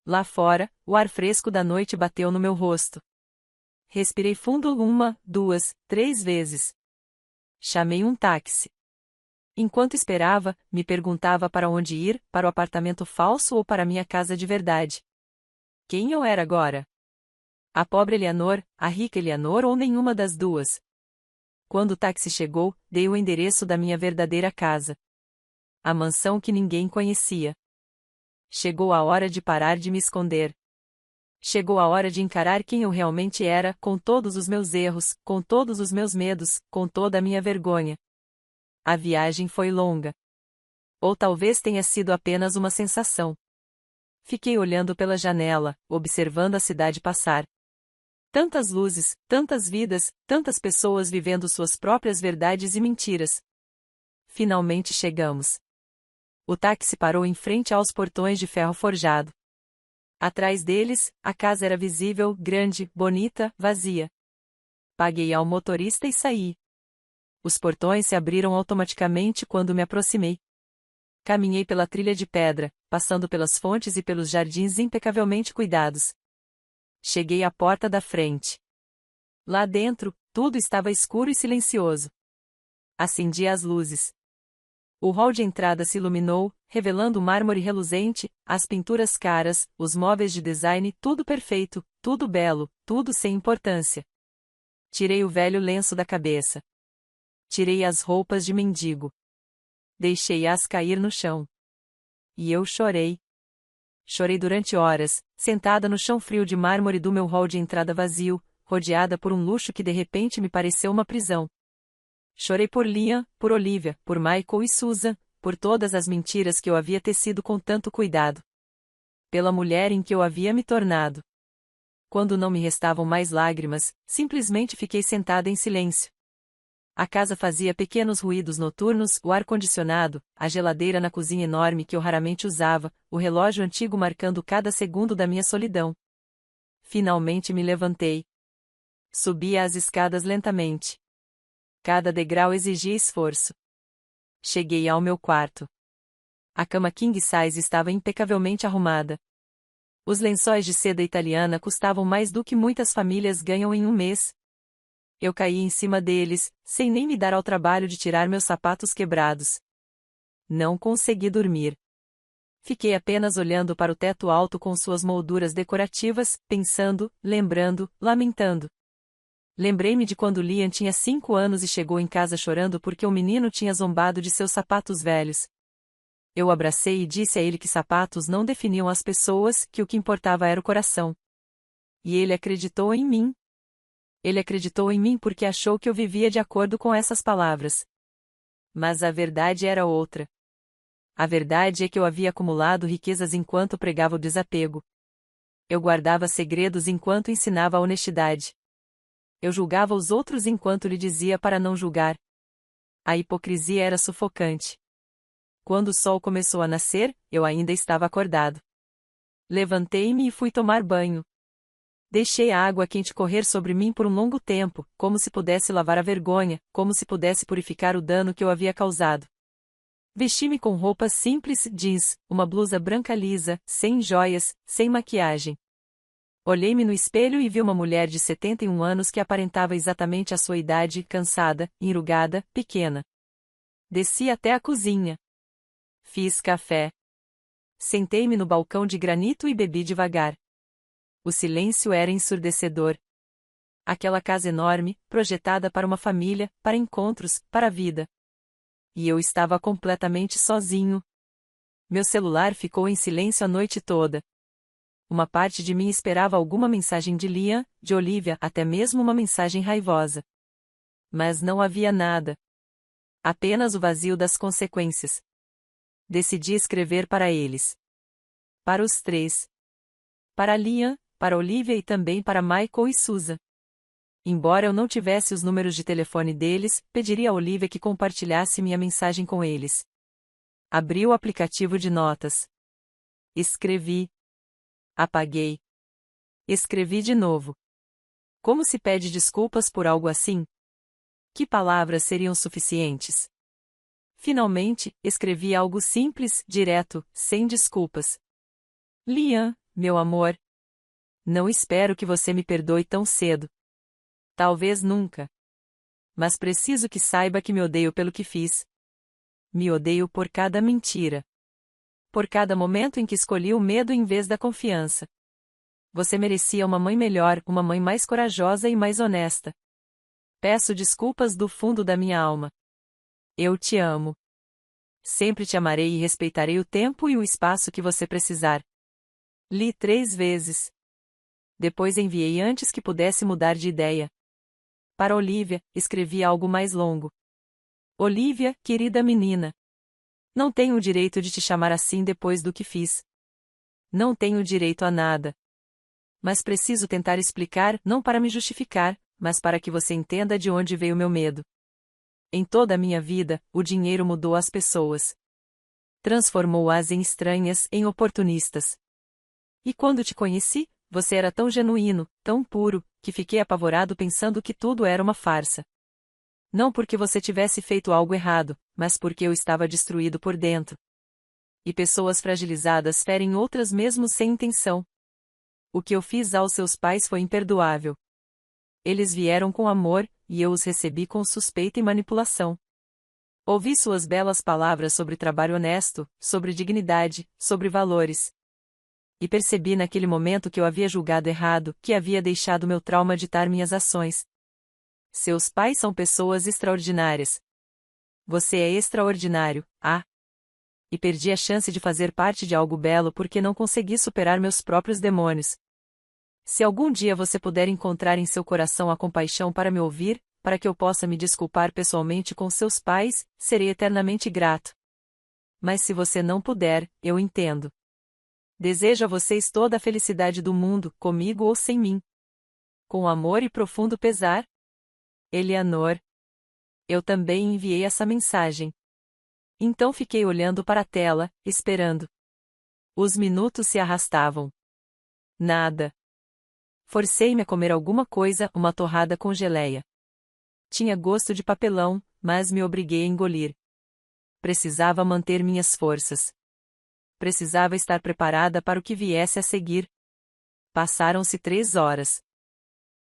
Lá fora, o ar fresco da noite bateu no meu rosto. Respirei fundo 1, 2, 3 vezes. Chamei um táxi. Enquanto esperava, me perguntava para onde ir, para o apartamento falso ou para minha casa de verdade. Quem eu era agora? A pobre Eleanor, a rica Eleanor ou nenhuma das duas? Quando o táxi chegou, dei o endereço da minha verdadeira casa. A mansão que ninguém conhecia. Chegou a hora de parar de me esconder. Chegou a hora de encarar quem eu realmente era, com todos os meus erros, com todos os meus medos, com toda a minha vergonha. A viagem foi longa. Ou talvez tenha sido apenas uma sensação. Fiquei olhando pela janela, observando a cidade passar. Tantas luzes, tantas vidas, tantas pessoas vivendo suas próprias verdades e mentiras. Finalmente chegamos. O táxi parou em frente aos portões de ferro forjado. Atrás deles, a casa era visível, grande, bonita, vazia. Paguei ao motorista e saí. Os portões se abriram automaticamente quando me aproximei. Caminhei pela trilha de pedra, passando pelas fontes e pelos jardins impecavelmente cuidados. Cheguei à porta da frente. Lá dentro, tudo estava escuro e silencioso. Acendi as luzes. O hall de entrada se iluminou, revelando o mármore reluzente, as pinturas caras, os móveis de design, tudo perfeito, tudo belo, tudo sem importância. Tirei o velho lenço da cabeça. Tirei as roupas de mendigo. Deixei-as cair no chão. E eu chorei. Chorei durante horas, sentada no chão frio de mármore do meu hall de entrada vazio, rodeada por um luxo que de repente me pareceu uma prisão. Chorei por Liam, por Olivia, por Michael e Susan, por todas as mentiras que eu havia tecido com tanto cuidado. Pela mulher em que eu havia me tornado. Quando não me restavam mais lágrimas, simplesmente fiquei sentada em silêncio. A casa fazia pequenos ruídos noturnos, o ar-condicionado, a geladeira na cozinha enorme que eu raramente usava, o relógio antigo marcando cada segundo da minha solidão. Finalmente me levantei. Subi as escadas lentamente. Cada degrau exigia esforço. Cheguei ao meu quarto. A cama king size estava impecavelmente arrumada. Os lençóis de seda italiana custavam mais do que muitas famílias ganham em um mês. Eu caí em cima deles, sem nem me dar ao trabalho de tirar meus sapatos quebrados. Não consegui dormir. Fiquei apenas olhando para o teto alto com suas molduras decorativas, pensando, lembrando, lamentando. Lembrei-me de quando Liam tinha 5 anos e chegou em casa chorando porque o menino tinha zombado de seus sapatos velhos. Eu o abracei e disse a ele que sapatos não definiam as pessoas, que o que importava era o coração. E ele acreditou em mim. Ele acreditou em mim porque achou que eu vivia de acordo com essas palavras. Mas a verdade era outra. A verdade é que eu havia acumulado riquezas enquanto pregava o desapego. Eu guardava segredos enquanto ensinava a honestidade. Eu julgava os outros enquanto lhe dizia para não julgar. A hipocrisia era sufocante. Quando o sol começou a nascer, eu ainda estava acordado. Levantei-me e fui tomar banho. Deixei a água quente correr sobre mim por um longo tempo, como se pudesse lavar a vergonha, como se pudesse purificar o dano que eu havia causado. Vesti-me com roupas simples, jeans, uma blusa branca lisa, sem joias, sem maquiagem. Olhei-me no espelho e vi uma mulher de 71 anos que aparentava exatamente a sua idade, cansada, enrugada, pequena. Desci até a cozinha. Fiz café. Sentei-me no balcão de granito e bebi devagar. O silêncio era ensurdecedor. Aquela casa enorme, projetada para uma família, para encontros, para a vida. E eu estava completamente sozinho. Meu celular ficou em silêncio a noite toda. Uma parte de mim esperava alguma mensagem de Liam, de Olivia, até mesmo uma mensagem raivosa. Mas não havia nada. Apenas o vazio das consequências. Decidi escrever para eles. Para os três. Para Liam, para Olivia e também para Michael e Susan. Embora eu não tivesse os números de telefone deles, pediria a Olivia que compartilhasse minha mensagem com eles. Abri o aplicativo de notas. Escrevi. Apaguei. Escrevi de novo. Como se pede desculpas por algo assim? Que palavras seriam suficientes? Finalmente, escrevi algo simples, direto, sem desculpas. Liam, meu amor. Não espero que você me perdoe tão cedo. Talvez nunca. Mas preciso que saiba que me odeio pelo que fiz. Me odeio por cada mentira. Por cada momento em que escolhi o medo em vez da confiança. Você merecia uma mãe melhor, uma mãe mais corajosa e mais honesta. Peço desculpas do fundo da minha alma. Eu te amo. Sempre te amarei e respeitarei o tempo e o espaço que você precisar. Li 3 vezes. Depois enviei antes que pudesse mudar de ideia. Para Olivia, escrevi algo mais longo. Olivia, querida menina. Não tenho o direito de te chamar assim depois do que fiz. Não tenho direito a nada. Mas preciso tentar explicar, não para me justificar, mas para que você entenda de onde veio meu medo. Em toda a minha vida, o dinheiro mudou as pessoas. Transformou-as em estranhas, em oportunistas. E quando te conheci, você era tão genuíno, tão puro, que fiquei apavorado pensando que tudo era uma farsa. Não porque você tivesse feito algo errado, mas porque eu estava destruído por dentro. E pessoas fragilizadas ferem outras mesmo sem intenção. O que eu fiz aos seus pais foi imperdoável. Eles vieram com amor, e eu os recebi com suspeita e manipulação. Ouvi suas belas palavras sobre trabalho honesto, sobre dignidade, sobre valores. E percebi naquele momento que eu havia julgado errado, que havia deixado meu trauma ditar minhas ações. Seus pais são pessoas extraordinárias. Você é extraordinário, ah! E perdi a chance de fazer parte de algo belo porque não consegui superar meus próprios demônios. Se algum dia você puder encontrar em seu coração a compaixão para me ouvir, para que eu possa me desculpar pessoalmente com seus pais, serei eternamente grato. Mas se você não puder, eu entendo. Desejo a vocês toda a felicidade do mundo, comigo ou sem mim. Com amor e profundo pesar. Eleanor. Eu também enviei essa mensagem. Então fiquei olhando para a tela, esperando. Os minutos se arrastavam. Nada. Forcei-me a comer alguma coisa, uma torrada com geleia. Tinha gosto de papelão, mas me obriguei a engolir. Precisava manter minhas forças. Precisava estar preparada para o que viesse a seguir. Passaram-se 3 horas.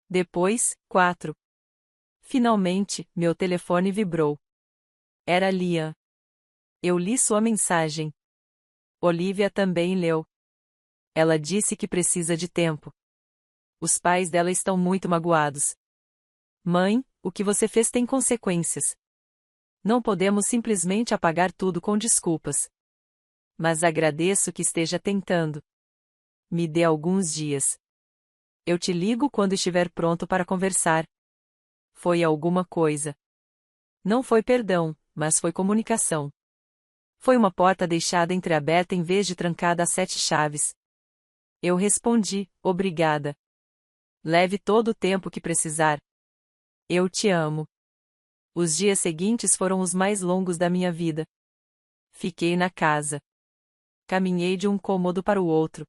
Depois, 4. Finalmente, meu telefone vibrou. Era Liam. Eu li sua mensagem. Olivia também leu. Ela disse que precisa de tempo. Os pais dela estão muito magoados. Mãe, o que você fez tem consequências. Não podemos simplesmente apagar tudo com desculpas. Mas agradeço que esteja tentando. Me dê alguns dias. Eu te ligo quando estiver pronto para conversar. Foi alguma coisa. Não foi perdão, mas foi comunicação. Foi uma porta deixada entreaberta em vez de trancada a 7 chaves. Eu respondi, obrigada. Leve todo o tempo que precisar. Eu te amo. Os dias seguintes foram os mais longos da minha vida. Fiquei na casa. Caminhei de um cômodo para o outro.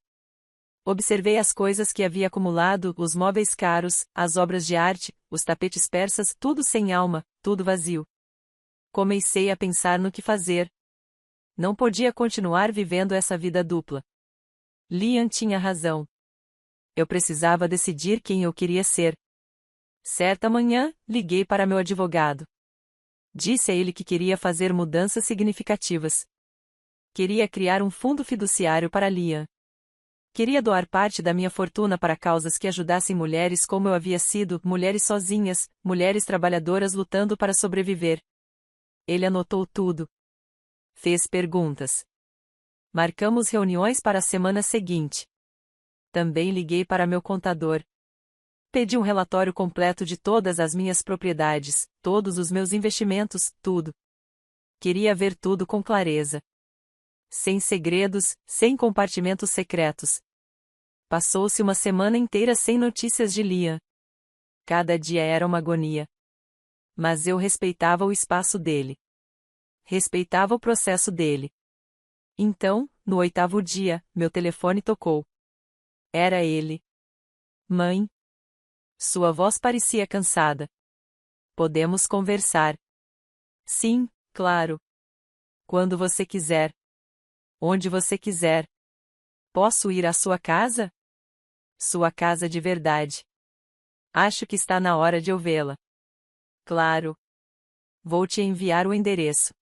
Observei as coisas que havia acumulado, os móveis caros, as obras de arte, os tapetes persas, tudo sem alma, tudo vazio. Comecei a pensar no que fazer. Não podia continuar vivendo essa vida dupla. Liam tinha razão. Eu precisava decidir quem eu queria ser. Certa manhã, liguei para meu advogado. Disse a ele que queria fazer mudanças significativas. Queria criar um fundo fiduciário para Liam. Queria doar parte da minha fortuna para causas que ajudassem mulheres como eu havia sido, mulheres sozinhas, mulheres trabalhadoras lutando para sobreviver. Ele anotou tudo. Fez perguntas. Marcamos reuniões para a semana seguinte. Também liguei para meu contador. Pedi um relatório completo de todas as minhas propriedades, todos os meus investimentos, tudo. Queria ver tudo com clareza. Sem segredos, sem compartimentos secretos. Passou-se uma semana inteira sem notícias de Liam. Cada dia era uma agonia. Mas eu respeitava o espaço dele. Respeitava o processo dele. Então, no 8º dia, meu telefone tocou. Era ele. Mãe. Sua voz parecia cansada. Podemos conversar? Sim, claro. Quando você quiser. Onde você quiser. Posso ir à sua casa? Sua casa de verdade. Acho que está na hora de eu vê-la. Claro. Vou te enviar o endereço.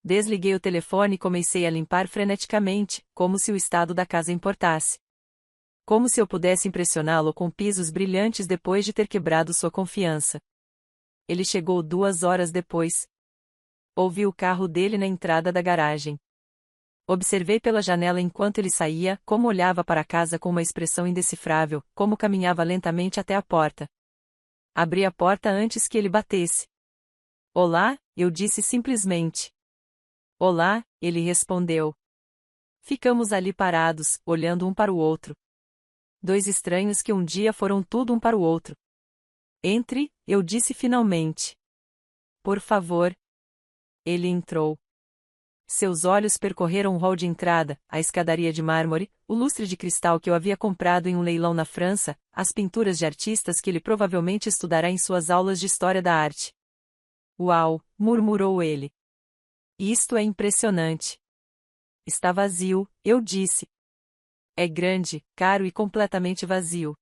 Desliguei o telefone e comecei a limpar freneticamente, como se o estado da casa importasse. Como se eu pudesse impressioná-lo com pisos brilhantes depois de ter quebrado sua confiança. Ele chegou 2 horas depois. Ouvi o carro dele na entrada da garagem. Observei pela janela enquanto ele saía, como olhava para a casa com uma expressão indecifrável, como caminhava lentamente até a porta. Abri a porta antes que ele batesse. Olá, eu disse simplesmente. Olá, ele respondeu. Ficamos ali parados, olhando um para o outro. 2 estranhos que um dia foram tudo um para o outro. Entre, eu disse finalmente. Por favor. Ele entrou. Seus olhos percorreram o hall de entrada, a escadaria de mármore, o lustre de cristal que eu havia comprado em um leilão na França, as pinturas de artistas que ele provavelmente estudará em suas aulas de história da arte. Uau, murmurou ele. Isto é impressionante. Está vazio, eu disse. É grande, caro e completamente vazio.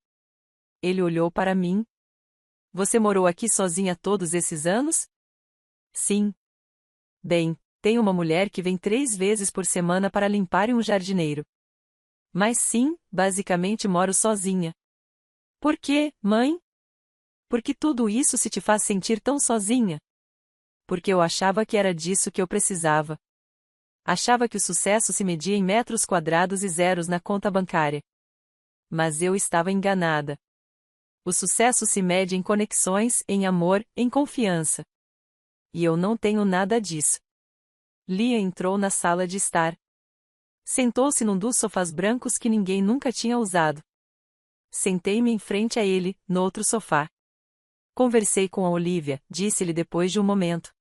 Ele olhou para mim. Você morou aqui sozinha todos esses anos? Sim. Bem, tenho uma mulher que vem 3 vezes por semana para limpar e um jardineiro. Mas sim, basicamente moro sozinha. Por quê, mãe? Por que tudo isso se te faz sentir tão sozinha? Porque eu achava que era disso que eu precisava. Achava que o sucesso se media em metros quadrados e zeros na conta bancária. Mas eu estava enganada. O sucesso se mede em conexões, em amor, em confiança. E eu não tenho nada disso. Lia entrou na sala de estar. Sentou-se num dos sofás brancos que ninguém nunca tinha usado. Sentei-me em frente a ele, no outro sofá. Conversei com a Olivia, disse-lhe depois de um momento.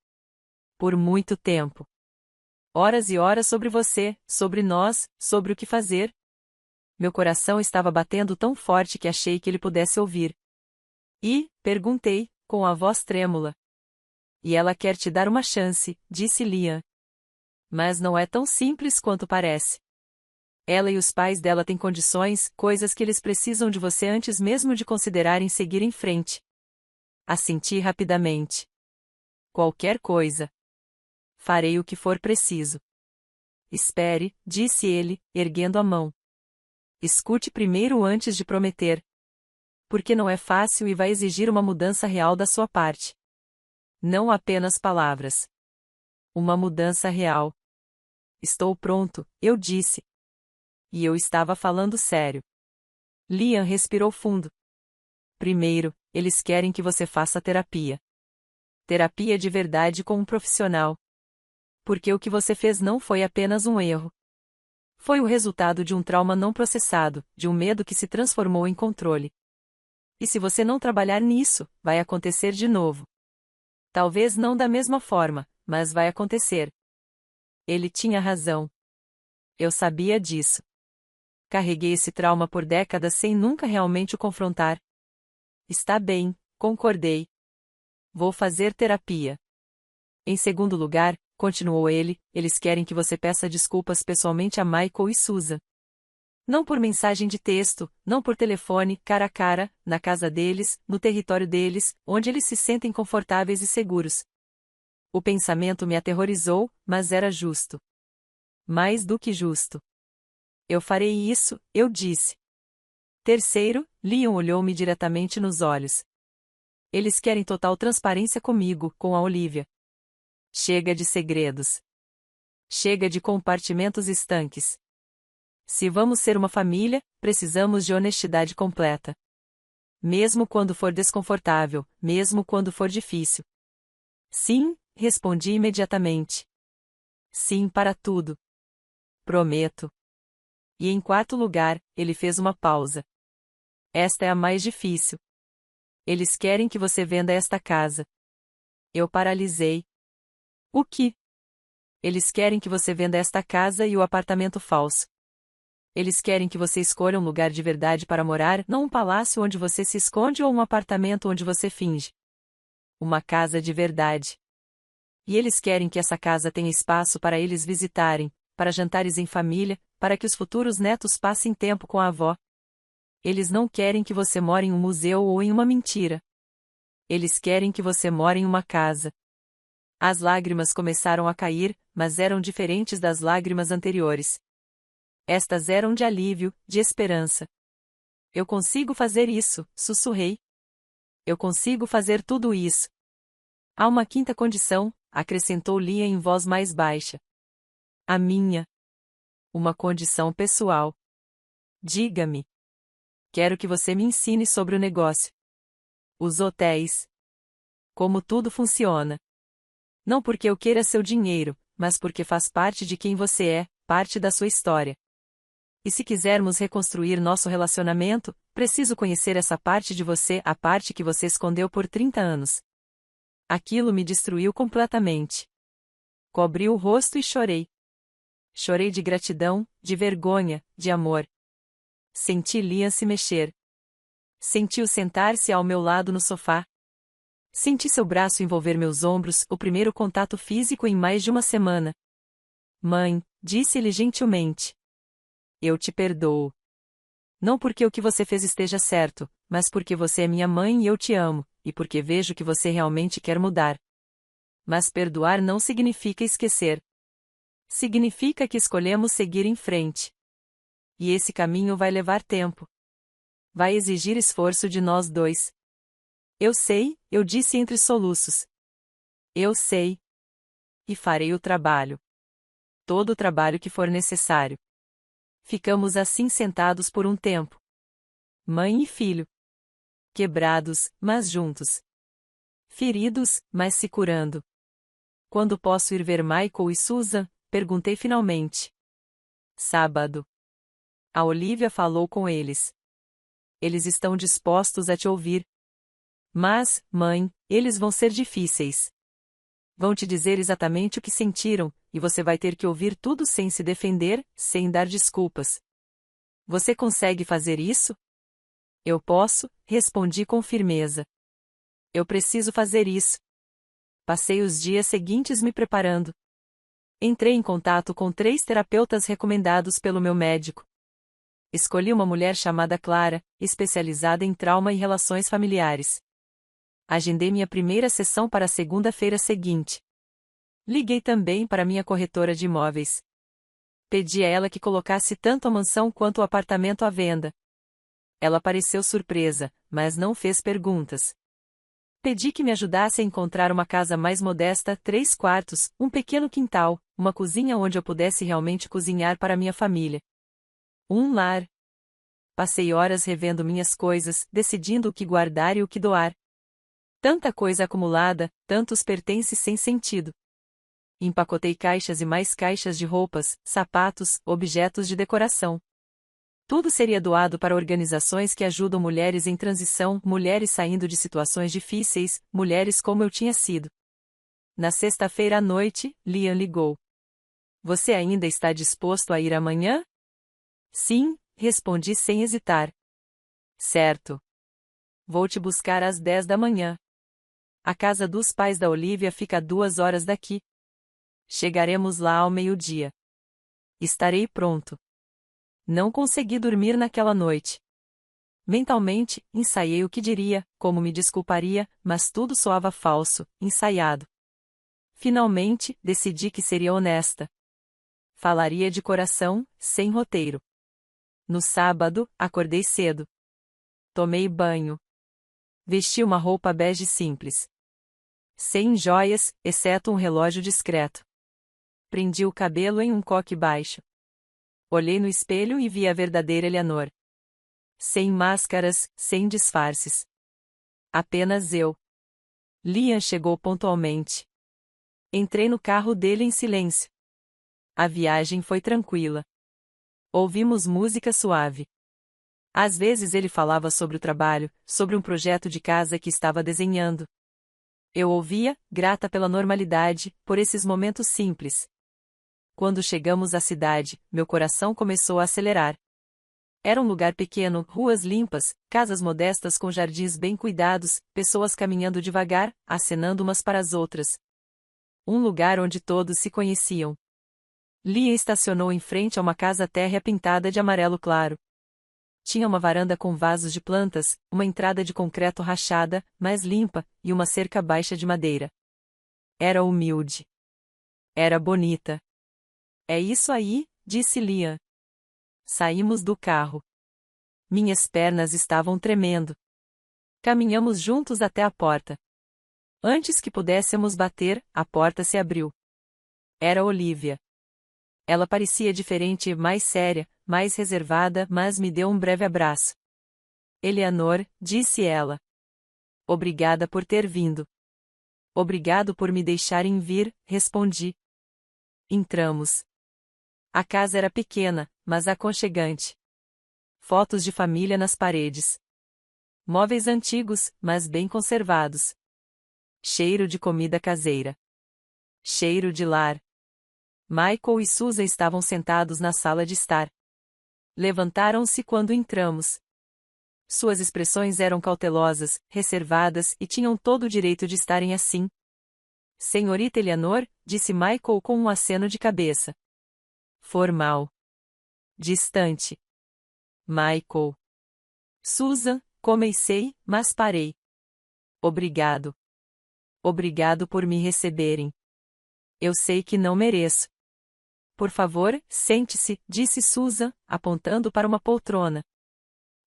Por muito tempo. Horas e horas sobre você, sobre nós, sobre o que fazer. Meu coração estava batendo tão forte que achei que ele pudesse ouvir. E, perguntei, com a voz trêmula. E ela quer te dar uma chance, disse Liam. Mas não é tão simples quanto parece. Ela e os pais dela têm condições, coisas que eles precisam de você antes mesmo de considerarem seguir em frente. Assenti rapidamente. Qualquer coisa. Farei o que for preciso. Espere, disse ele, erguendo a mão. Escute primeiro antes de prometer. Porque não é fácil e vai exigir uma mudança real da sua parte. Não apenas palavras. Uma mudança real. Estou pronto, eu disse. E eu estava falando sério. Liam respirou fundo. Primeiro, eles querem que você faça terapia. Terapia de verdade com um profissional. Porque o que você fez não foi apenas um erro. Foi o resultado de um trauma não processado, de um medo que se transformou em controle. E se você não trabalhar nisso, vai acontecer de novo. Talvez não da mesma forma, mas vai acontecer. Ele tinha razão. Eu sabia disso. Carreguei esse trauma por décadas sem nunca realmente o confrontar. Está bem, concordei. Vou fazer terapia. Em segundo lugar, continuou ele, eles querem que você peça desculpas pessoalmente a Michael e Susan. Não por mensagem de texto, não por telefone, cara a cara, na casa deles, no território deles, onde eles se sentem confortáveis e seguros. O pensamento me aterrorizou, mas era justo. Mais do que justo. Eu farei isso, eu disse. Terceiro, Liam olhou-me diretamente nos olhos. Eles querem total transparência comigo, com a Olivia. Chega de segredos. Chega de compartimentos estanques. Se vamos ser uma família, precisamos de honestidade completa. Mesmo quando for desconfortável, mesmo quando for difícil. Sim, respondi imediatamente. Sim para tudo. Prometo. E em quarto lugar, ele fez uma pausa. Esta é a mais difícil. Eles querem que você venda esta casa. Eu paralisei. O que? Eles querem que você venda esta casa e o apartamento falso. Eles querem que você escolha um lugar de verdade para morar, não um palácio onde você se esconde ou um apartamento onde você finge. Uma casa de verdade. E eles querem que essa casa tenha espaço para eles visitarem, para jantares em família, para que os futuros netos passem tempo com a avó. Eles não querem que você more em um museu ou em uma mentira. Eles querem que você more em uma casa. As lágrimas começaram a cair, mas eram diferentes das lágrimas anteriores. Estas eram de alívio, de esperança. Eu consigo fazer isso, sussurrei. Eu consigo fazer tudo isso. Há uma quinta condição, acrescentou Lia em voz mais baixa. A minha. Uma condição pessoal. Diga-me. Quero que você me ensine sobre o negócio. Os hotéis. Como tudo funciona. Não porque eu queira seu dinheiro, mas porque faz parte de quem você é, parte da sua história. E se quisermos reconstruir nosso relacionamento, preciso conhecer essa parte de você, a parte que você escondeu por 30 anos. Aquilo me destruiu completamente. Cobri o rosto e chorei. Chorei de gratidão, de vergonha, de amor. Senti Liam se mexer. Senti-o sentar-se ao meu lado no sofá. Senti seu braço envolver meus ombros, o primeiro contato físico em mais de uma semana. Mãe, disse-lhe gentilmente. Eu te perdoo. Não porque o que você fez esteja certo, mas porque você é minha mãe e eu te amo, e porque vejo que você realmente quer mudar. Mas perdoar não significa esquecer. Significa que escolhemos seguir em frente. E esse caminho vai levar tempo. Vai exigir esforço de nós dois. Eu sei, eu disse entre soluços. Eu sei. E farei o trabalho. Todo o trabalho que for necessário. Ficamos assim sentados por um tempo. Mãe e filho. Quebrados, mas juntos. Feridos, mas se curando. Quando posso ir ver Michael e Susan? Perguntei finalmente. Sábado. A Olivia falou com eles. Eles estão dispostos a te ouvir. Mas, mãe, eles vão ser difíceis. Vão te dizer exatamente o que sentiram, e você vai ter que ouvir tudo sem se defender, sem dar desculpas. Você consegue fazer isso? Eu posso, respondi com firmeza. Eu preciso fazer isso. Passei os dias seguintes me preparando. Entrei em contato com 3 terapeutas recomendados pelo meu médico. Escolhi uma mulher chamada Clara, especializada em trauma e relações familiares. Agendei minha primeira sessão para a segunda-feira seguinte. Liguei também para minha corretora de imóveis. Pedi a ela que colocasse tanto a mansão quanto o apartamento à venda. Ela pareceu surpresa, mas não fez perguntas. Pedi que me ajudasse a encontrar uma casa mais modesta, 3 quartos, um pequeno quintal, uma cozinha onde eu pudesse realmente cozinhar para minha família. Um lar. Passei horas revendo minhas coisas, decidindo o que guardar e o que doar. Tanta coisa acumulada, tantos pertences sem sentido. Empacotei caixas e mais caixas de roupas, sapatos, objetos de decoração. Tudo seria doado para organizações que ajudam mulheres em transição, mulheres saindo de situações difíceis, mulheres como eu tinha sido. Na sexta-feira à noite, Liam ligou. Você ainda está disposto a ir amanhã? Sim, respondi sem hesitar. Certo. Vou te buscar às 10 da manhã. A casa dos pais da Olivia fica a 2 horas daqui. Chegaremos lá ao meio-dia. Estarei pronto. Não consegui dormir naquela noite. Mentalmente, ensaiei o que diria, como me desculparia, mas tudo soava falso, ensaiado. Finalmente, decidi que seria honesta. Falaria de coração, sem roteiro. No sábado, acordei cedo. Tomei banho. Vesti uma roupa bege simples. Sem joias, exceto um relógio discreto. Prendi o cabelo em um coque baixo. Olhei no espelho e vi a verdadeira Eleanor. Sem máscaras, sem disfarces. Apenas eu. Liam chegou pontualmente. Entrei no carro dele em silêncio. A viagem foi tranquila. Ouvimos música suave. Às vezes ele falava sobre o trabalho, sobre um projeto de casa que estava desenhando. Eu ouvia, grata pela normalidade, por esses momentos simples. Quando chegamos à cidade, meu coração começou a acelerar. Era um lugar pequeno, ruas limpas, casas modestas com jardins bem cuidados, pessoas caminhando devagar, acenando umas para as outras. Um lugar onde todos se conheciam. Lia estacionou em frente a uma casa térrea pintada de amarelo claro. Tinha uma varanda com vasos de plantas, uma entrada de concreto rachada, mais limpa, e uma cerca baixa de madeira. Era humilde. Era bonita. É isso aí, disse Liam. Saímos do carro. Minhas pernas estavam tremendo. Caminhamos juntos até a porta. Antes que pudéssemos bater, a porta se abriu. Era Olivia. Ela parecia diferente, mais séria, mais reservada, mas me deu um breve abraço. Eleanor, disse ela. Obrigada por ter vindo. Obrigado por me deixarem vir, respondi. Entramos. A casa era pequena, mas aconchegante. Fotos de família nas paredes. Móveis antigos, mas bem conservados. Cheiro de comida caseira. Cheiro de lar. Michael e Susan estavam sentados na sala de estar. Levantaram-se quando entramos. Suas expressões eram cautelosas, reservadas e tinham todo o direito de estarem assim. Senhorita Eleanor, disse Michael com um aceno de cabeça. Formal. Distante. Michael. Susan, comecei, mas parei. Obrigado. Obrigado por me receberem. Eu sei que não mereço. Por favor, sente-se, disse Susan, apontando para uma poltrona.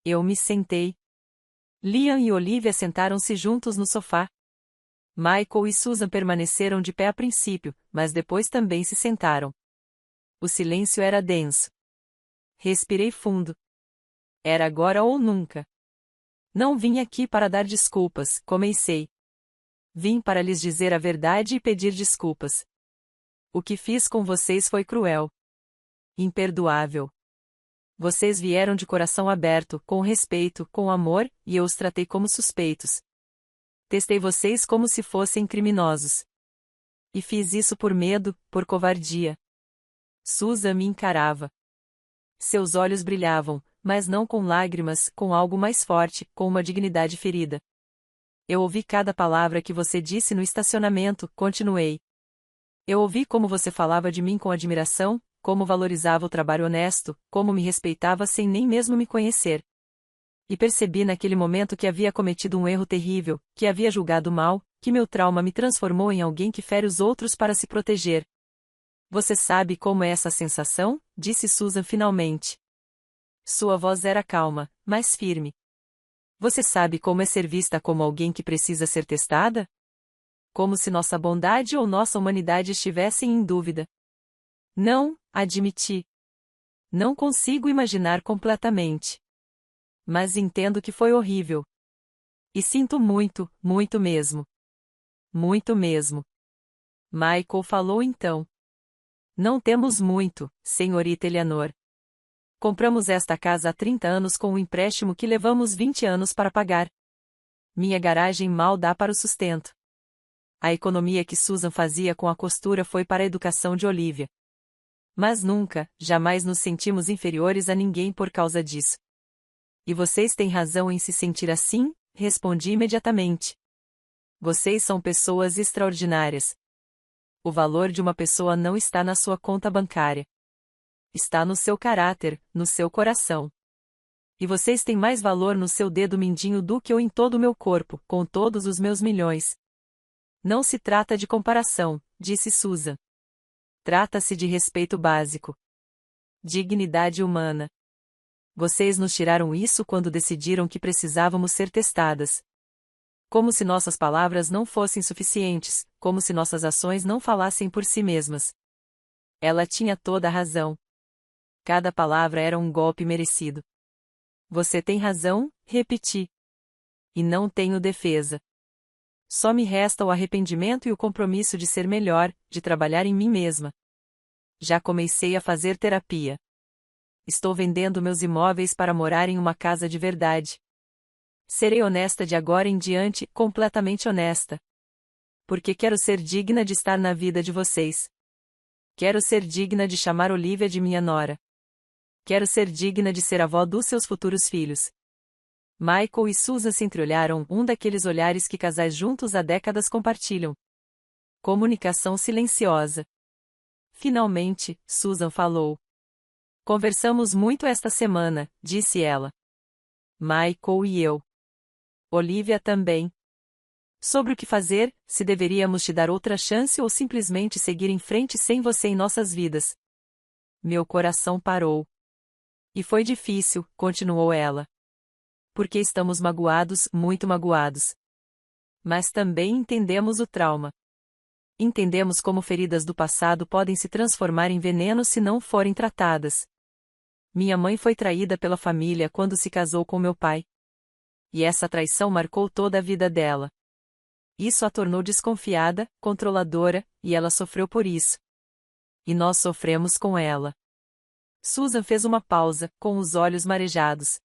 Eu me sentei. Liam e Olivia sentaram-se juntos no sofá. Michael e Susan permaneceram de pé a princípio, mas depois também se sentaram. O silêncio era denso. Respirei fundo. Era agora ou nunca. Não vim aqui para dar desculpas, comecei. Vim para lhes dizer a verdade e pedir desculpas. O que fiz com vocês foi cruel. Imperdoável. Vocês vieram de coração aberto, com respeito, com amor, e eu os tratei como suspeitos. Testei vocês como se fossem criminosos. E fiz isso por medo, por covardia. Susan me encarava. Seus olhos brilhavam, mas não com lágrimas, com algo mais forte, com uma dignidade ferida. Eu ouvi cada palavra que você disse no estacionamento, continuei. Eu ouvi como você falava de mim com admiração, como valorizava o trabalho honesto, como me respeitava sem nem mesmo me conhecer. E percebi naquele momento que havia cometido um erro terrível, que havia julgado mal, que meu trauma me transformou em alguém que fere os outros para se proteger. Você sabe como é essa sensação? Disse Susan finalmente. Sua voz era calma, mas firme. Você sabe como é ser vista como alguém que precisa ser testada? Como se nossa bondade ou nossa humanidade estivessem em dúvida. Não, admiti. Não consigo imaginar completamente. Mas entendo que foi horrível. E sinto muito, muito mesmo. Muito mesmo. Michael falou então. Não temos muito, senhorita Eleanor. Compramos esta casa há 30 anos com um empréstimo que levamos 20 anos para pagar. Minha garagem mal dá para o sustento. A economia que Susan fazia com a costura foi para a educação de Olivia. Mas nunca, jamais nos sentimos inferiores a ninguém por causa disso. E vocês têm razão em se sentir assim, respondi imediatamente. Vocês são pessoas extraordinárias. O valor de uma pessoa não está na sua conta bancária. Está no seu caráter, no seu coração. E vocês têm mais valor no seu dedo mindinho do que eu em todo o meu corpo, com todos os meus milhões. Não se trata de comparação, disse Susan. Trata-se de respeito básico. Dignidade humana. Vocês nos tiraram isso quando decidiram que precisávamos ser testadas. Como se nossas palavras não fossem suficientes, como se nossas ações não falassem por si mesmas. Ela tinha toda a razão. Cada palavra era um golpe merecido. Você tem razão, repeti. E não tenho defesa. Só me resta o arrependimento e o compromisso de ser melhor, de trabalhar em mim mesma. Já comecei a fazer terapia. Estou vendendo meus imóveis para morar em uma casa de verdade. Serei honesta de agora em diante, completamente honesta. Porque quero ser digna de estar na vida de vocês. Quero ser digna de chamar Olivia de minha nora. Quero ser digna de ser avó dos seus futuros filhos. Michael e Susan se entreolharam, um daqueles olhares que casais juntos há décadas compartilham. Comunicação silenciosa. Finalmente, Susan falou. Conversamos muito esta semana, disse ela. Michael e eu. Olivia também. Sobre o que fazer, se deveríamos te dar outra chance ou simplesmente seguir em frente sem você em nossas vidas. Meu coração parou. E foi difícil, continuou ela. Porque estamos magoados, muito magoados. Mas também entendemos o trauma. Entendemos como feridas do passado podem se transformar em veneno se não forem tratadas. Minha mãe foi traída pela família quando se casou com meu pai. E essa traição marcou toda a vida dela. Isso a tornou desconfiada, controladora, e ela sofreu por isso. E nós sofremos com ela. Susan fez uma pausa, com os olhos marejados.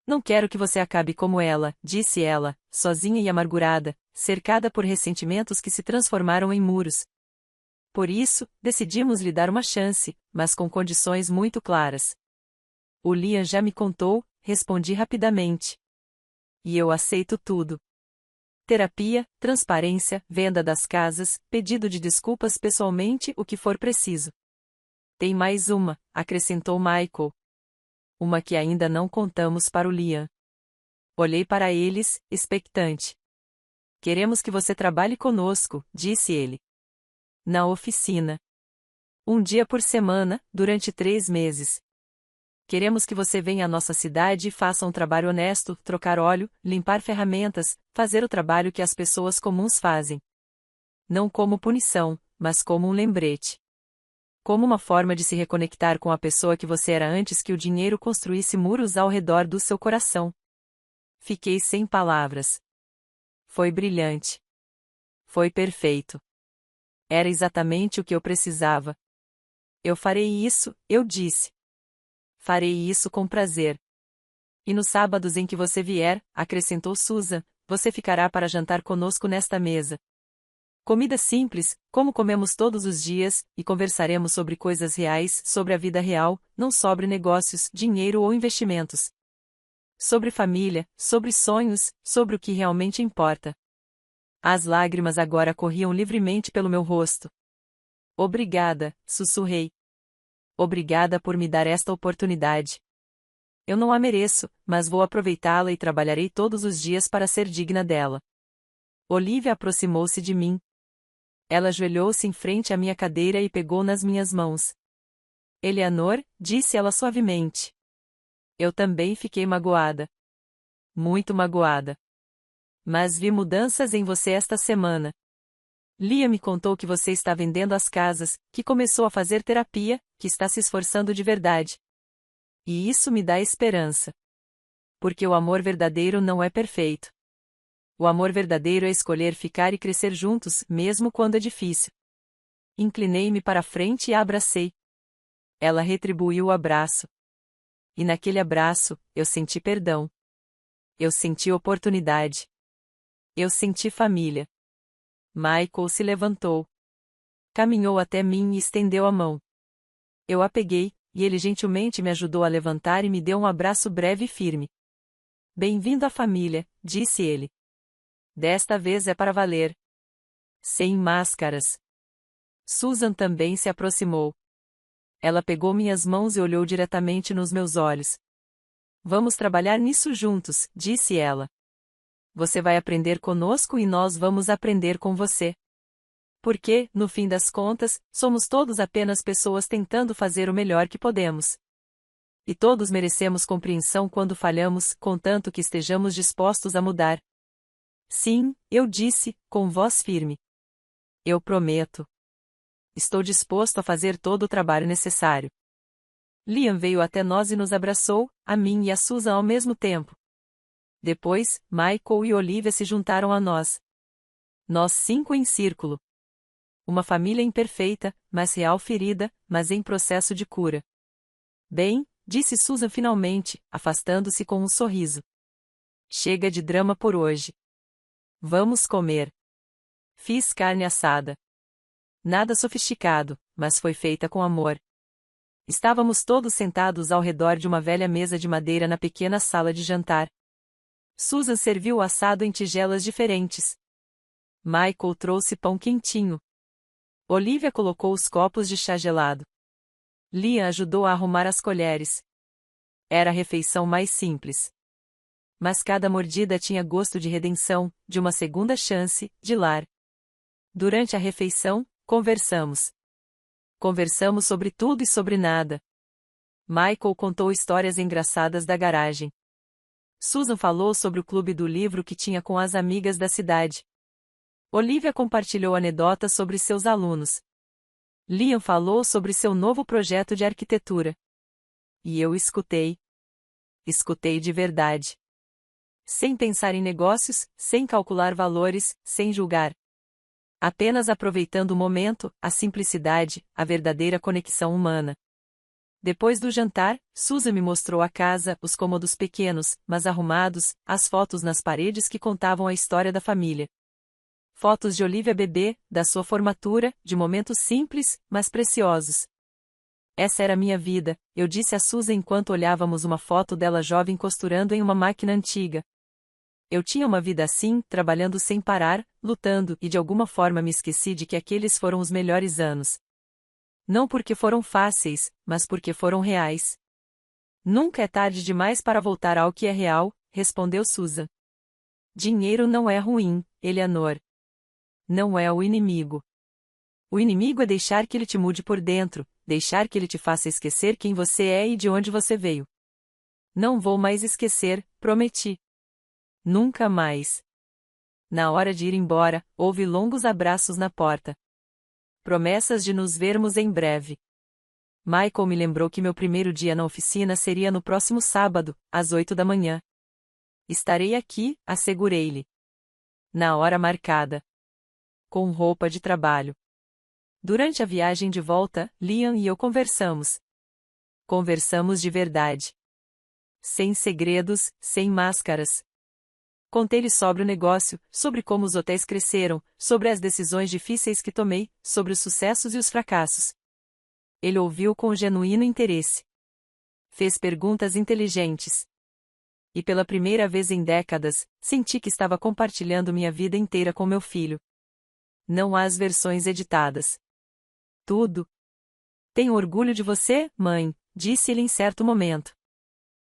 Não quero que você acabe como ela, disse ela, sozinha e amargurada, cercada por ressentimentos que se transformaram em muros. Por isso, decidimos lhe dar uma chance, mas com condições muito claras. O Liam já me contou, respondi rapidamente. E eu aceito tudo. Terapia, transparência, venda das casas, pedido de desculpas pessoalmente, o que for preciso. Tem mais uma, acrescentou Michael. Uma que ainda não contamos para o Liam. Olhei para eles, expectante. Queremos que você trabalhe conosco, disse ele. Na oficina. Um dia por semana, durante 3 meses. Queremos que você venha à nossa cidade e faça um trabalho honesto, trocar óleo, limpar ferramentas, fazer o trabalho que as pessoas comuns fazem. Não como punição, mas como um lembrete. Como uma forma de se reconectar com a pessoa que você era antes que o dinheiro construísse muros ao redor do seu coração. Fiquei sem palavras. Foi brilhante. Foi perfeito. Era exatamente o que eu precisava. Eu farei isso, eu disse. Farei isso com prazer. E nos sábados em que você vier, acrescentou Susan, você ficará para jantar conosco nesta mesa. Comida simples, como comemos todos os dias, e conversaremos sobre coisas reais, sobre a vida real, não sobre negócios, dinheiro ou investimentos. Sobre família, sobre sonhos, sobre o que realmente importa. As lágrimas agora corriam livremente pelo meu rosto. Obrigada, sussurrei. Obrigada por me dar esta oportunidade. Eu não a mereço, mas vou aproveitá-la e trabalharei todos os dias para ser digna dela. Olivia aproximou-se de mim. Ela ajoelhou-se em frente à minha cadeira e pegou nas minhas mãos. Eleanor, disse ela suavemente. Eu também fiquei magoada. Muito magoada. Mas vi mudanças em você esta semana. Liam me contou que você está vendendo as casas, que começou a fazer terapia, que está se esforçando de verdade. E isso me dá esperança. Porque o amor verdadeiro não é perfeito. O amor verdadeiro é escolher ficar e crescer juntos, mesmo quando é difícil. Inclinei-me para a frente e a abracei. Ela retribuiu o abraço. E naquele abraço, eu senti perdão. Eu senti oportunidade. Eu senti família. Michael se levantou. Caminhou até mim e estendeu a mão. Eu a peguei, e ele gentilmente me ajudou a levantar e me deu um abraço breve e firme. Bem-vindo à família, disse ele. Desta vez é para valer. Sem máscaras. Susan também se aproximou. Ela pegou minhas mãos e olhou diretamente nos meus olhos. Vamos trabalhar nisso juntos, disse ela. Você vai aprender conosco e nós vamos aprender com você. Porque, no fim das contas, somos todos apenas pessoas tentando fazer o melhor que podemos. E todos merecemos compreensão quando falhamos, contanto que estejamos dispostos a mudar. Sim, eu disse, com voz firme. Eu prometo. Estou disposto a fazer todo o trabalho necessário. Liam veio até nós e nos abraçou, a mim e a Susan ao mesmo tempo. Depois, Michael e Olivia se juntaram a nós. Nós 5 em círculo. Uma família imperfeita, mas real ferida, mas em processo de cura. Bem, disse Susan finalmente, afastando-se com um sorriso. Chega de drama por hoje. Vamos comer. Fiz carne assada. Nada sofisticado, mas foi feita com amor. Estávamos todos sentados ao redor de uma velha mesa de madeira na pequena sala de jantar. Susan serviu o assado em tigelas diferentes. Michael trouxe pão quentinho. Olivia colocou os copos de chá gelado. Liam ajudou a arrumar as colheres. Era a refeição mais simples. Mas cada mordida tinha gosto de redenção, de uma segunda chance, de lar. Durante a refeição, conversamos. Conversamos sobre tudo e sobre nada. Michael contou histórias engraçadas da garagem. Susan falou sobre o clube do livro que tinha com as amigas da cidade. Olivia compartilhou anedotas sobre seus alunos. Liam falou sobre seu novo projeto de arquitetura. E eu escutei. Escutei de verdade. Sem pensar em negócios, sem calcular valores, sem julgar. Apenas aproveitando o momento, a simplicidade, a verdadeira conexão humana. Depois do jantar, Susan me mostrou a casa, os cômodos pequenos, mas arrumados, as fotos nas paredes que contavam a história da família. Fotos de Olivia bebê, da sua formatura, de momentos simples, mas preciosos. Essa era minha vida, eu disse a Susan enquanto olhávamos uma foto dela jovem costurando em uma máquina antiga. Eu tinha uma vida assim, trabalhando sem parar, lutando, e de alguma forma me esqueci de que aqueles foram os melhores anos. Não porque foram fáceis, mas porque foram reais. Nunca é tarde demais para voltar ao que é real, respondeu Susan. Dinheiro não é ruim, Eleanor. Não é o inimigo. O inimigo é deixar que ele te mude por dentro, deixar que ele te faça esquecer quem você é e de onde você veio. Não vou mais esquecer, prometi. Nunca mais. Na hora de ir embora, houve longos abraços na porta. Promessas de nos vermos em breve. Michael me lembrou que meu primeiro dia na oficina seria no próximo sábado, às 8 da manhã. Estarei aqui, assegurei-lhe. Na hora marcada. Com roupa de trabalho. Durante a viagem de volta, Liam e eu conversamos. Conversamos de verdade. Sem segredos, sem máscaras. Contei-lhe sobre o negócio, sobre como os hotéis cresceram, sobre as decisões difíceis que tomei, sobre os sucessos e os fracassos. Ele ouviu com genuíno interesse. Fez perguntas inteligentes. E pela primeira vez em décadas, senti que estava compartilhando minha vida inteira com meu filho. Não há as versões editadas. Tudo. Tenho orgulho de você, mãe, disse ele em certo momento.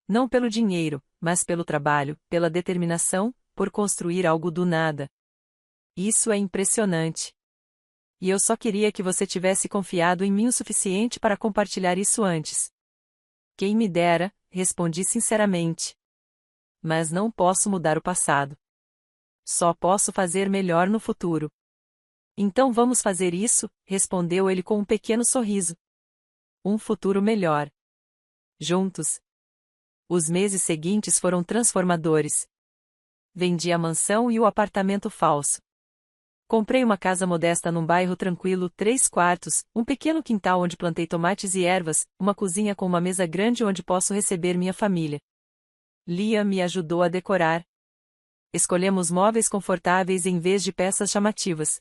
Não pelo dinheiro, mas pelo trabalho, pela determinação, por construir algo do nada. Isso é impressionante. E eu só queria que você tivesse confiado em mim o suficiente para compartilhar isso antes. Quem me dera, respondi sinceramente. Mas não posso mudar o passado. Só posso fazer melhor no futuro. Então vamos fazer isso, respondeu ele com um pequeno sorriso. Um futuro melhor. Juntos. Os meses seguintes foram transformadores. Vendi a mansão e o apartamento falso. Comprei uma casa modesta num bairro tranquilo, 3 quartos, um pequeno quintal onde plantei tomates e ervas, uma cozinha com uma mesa grande onde posso receber minha família. Liam me ajudou a decorar. Escolhemos móveis confortáveis em vez de peças chamativas.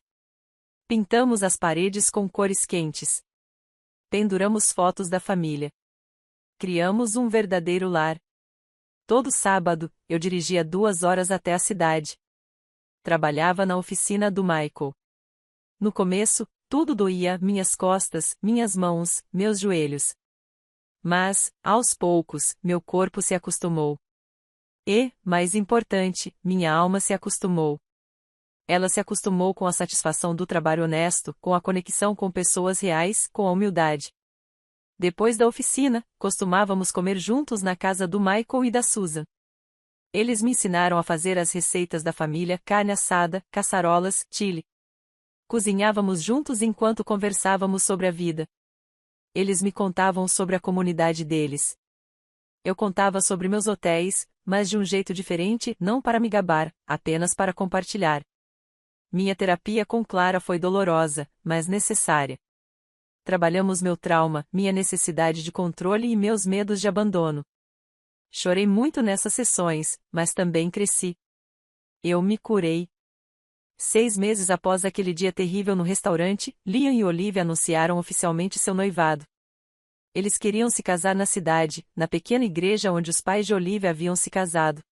Pintamos as paredes com cores quentes. Penduramos fotos da família. Criamos um verdadeiro lar. Todo sábado, eu dirigia 2 horas até a cidade. Trabalhava na oficina do Michael. No começo, tudo doía, minhas costas, minhas mãos, meus joelhos. Mas, aos poucos, meu corpo se acostumou. E, mais importante, minha alma se acostumou. Ela se acostumou com a satisfação do trabalho honesto, com a conexão com pessoas reais, com a humildade. Depois da oficina, costumávamos comer juntos na casa do Michael e da Susan. Eles me ensinaram a fazer as receitas da família: carne assada, caçarolas, chili. Cozinhávamos juntos enquanto conversávamos sobre a vida. Eles me contavam sobre a comunidade deles. Eu contava sobre meus hotéis, mas de um jeito diferente, não para me gabar, apenas para compartilhar. Minha terapia com Clara foi dolorosa, mas necessária. trabalhamos meu trauma, minha necessidade de controle e meus medos de abandono. Chorei muito nessas sessões, mas também cresci. Eu me curei. 6 meses após aquele dia terrível no restaurante, Liam e Olivia anunciaram oficialmente seu noivado. Eles queriam se casar na cidade, na pequena igreja onde os pais de Olivia haviam se casado.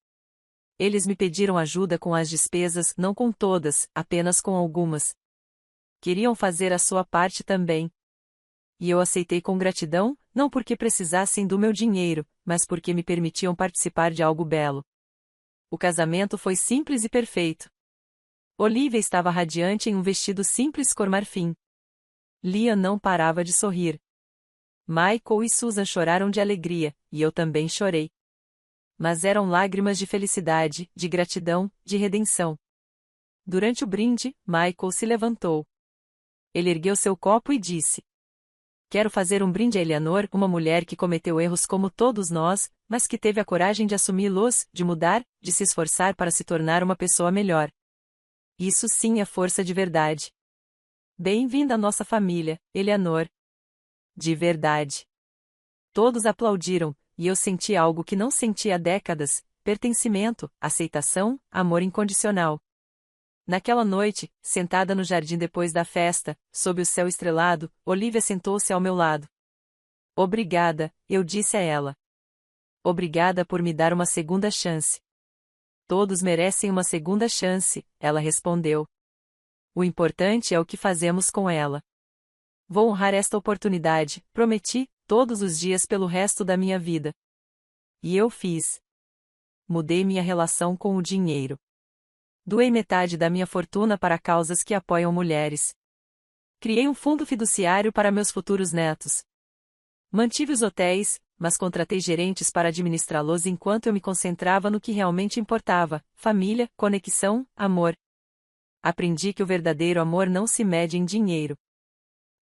Eles me pediram ajuda com as despesas, não com todas, apenas com algumas. Queriam fazer a sua parte também. E eu aceitei com gratidão, não porque precisassem do meu dinheiro, mas porque me permitiam participar de algo belo. O casamento foi simples e perfeito. Olivia estava radiante em um vestido simples cor marfim. Liam não parava de sorrir. Michael e Susan choraram de alegria, e eu também chorei. Mas eram lágrimas de felicidade, de gratidão, de redenção. Durante o brinde, Michael se levantou. Ele ergueu seu copo e disse: Quero fazer um brinde a Eleanor, uma mulher que cometeu erros como todos nós, mas que teve a coragem de assumi-los, de mudar, de se esforçar para se tornar uma pessoa melhor. Isso sim é força de verdade. Bem-vinda à nossa família, Eleanor. De verdade. Todos aplaudiram, e eu senti algo que não sentia há décadas: pertencimento, aceitação, amor incondicional. Naquela noite, sentada no jardim depois da festa, sob o céu estrelado, Olivia sentou-se ao meu lado. Obrigada, eu disse a ela. Obrigada por me dar uma segunda chance. Todos merecem uma segunda chance, ela respondeu. O importante é o que fazemos com ela. Vou honrar esta oportunidade, prometi, todos os dias pelo resto da minha vida. E eu fiz. Mudei minha relação com o dinheiro. Doei metade da minha fortuna para causas que apoiam mulheres. Criei um fundo fiduciário para meus futuros netos. Mantive os hotéis, mas contratei gerentes para administrá-los enquanto eu me concentrava no que realmente importava: família, conexão, amor. Aprendi que o verdadeiro amor não se mede em dinheiro.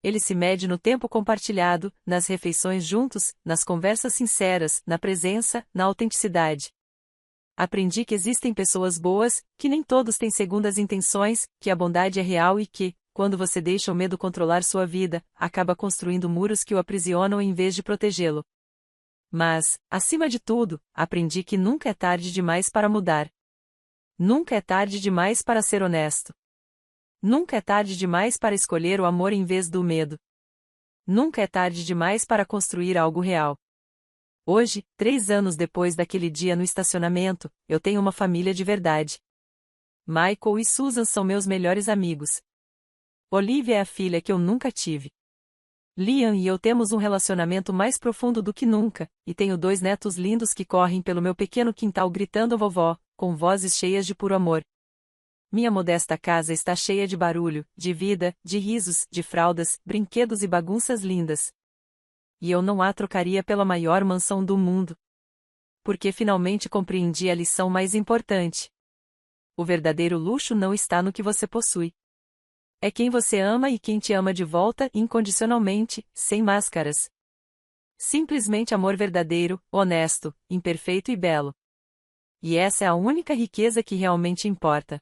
Ele se mede no tempo compartilhado, nas refeições juntos, nas conversas sinceras, na presença, na autenticidade. Aprendi que existem pessoas boas, que nem todos têm segundas intenções, que a bondade é real e que, quando você deixa o medo controlar sua vida, acaba construindo muros que o aprisionam em vez de protegê-lo. Mas, acima de tudo, aprendi que nunca é tarde demais para mudar. Nunca é tarde demais para ser honesto. Nunca é tarde demais para escolher o amor em vez do medo. Nunca é tarde demais para construir algo real. Hoje, 3 anos depois daquele dia no estacionamento, eu tenho uma família de verdade. Michael e Susan são meus melhores amigos. Olivia é a filha que eu nunca tive. Liam e eu temos um relacionamento mais profundo do que nunca, e tenho 2 netos lindos que correm pelo meu pequeno quintal gritando vovó, com vozes cheias de puro amor. Minha modesta casa está cheia de barulho, de vida, de risos, de fraldas, brinquedos e bagunças lindas. E eu não a trocaria pela maior mansão do mundo. Porque finalmente compreendi a lição mais importante. O verdadeiro luxo não está no que você possui. É quem você ama e quem te ama de volta, incondicionalmente, sem máscaras. Simplesmente amor verdadeiro, honesto, imperfeito e belo. E essa é a única riqueza que realmente importa.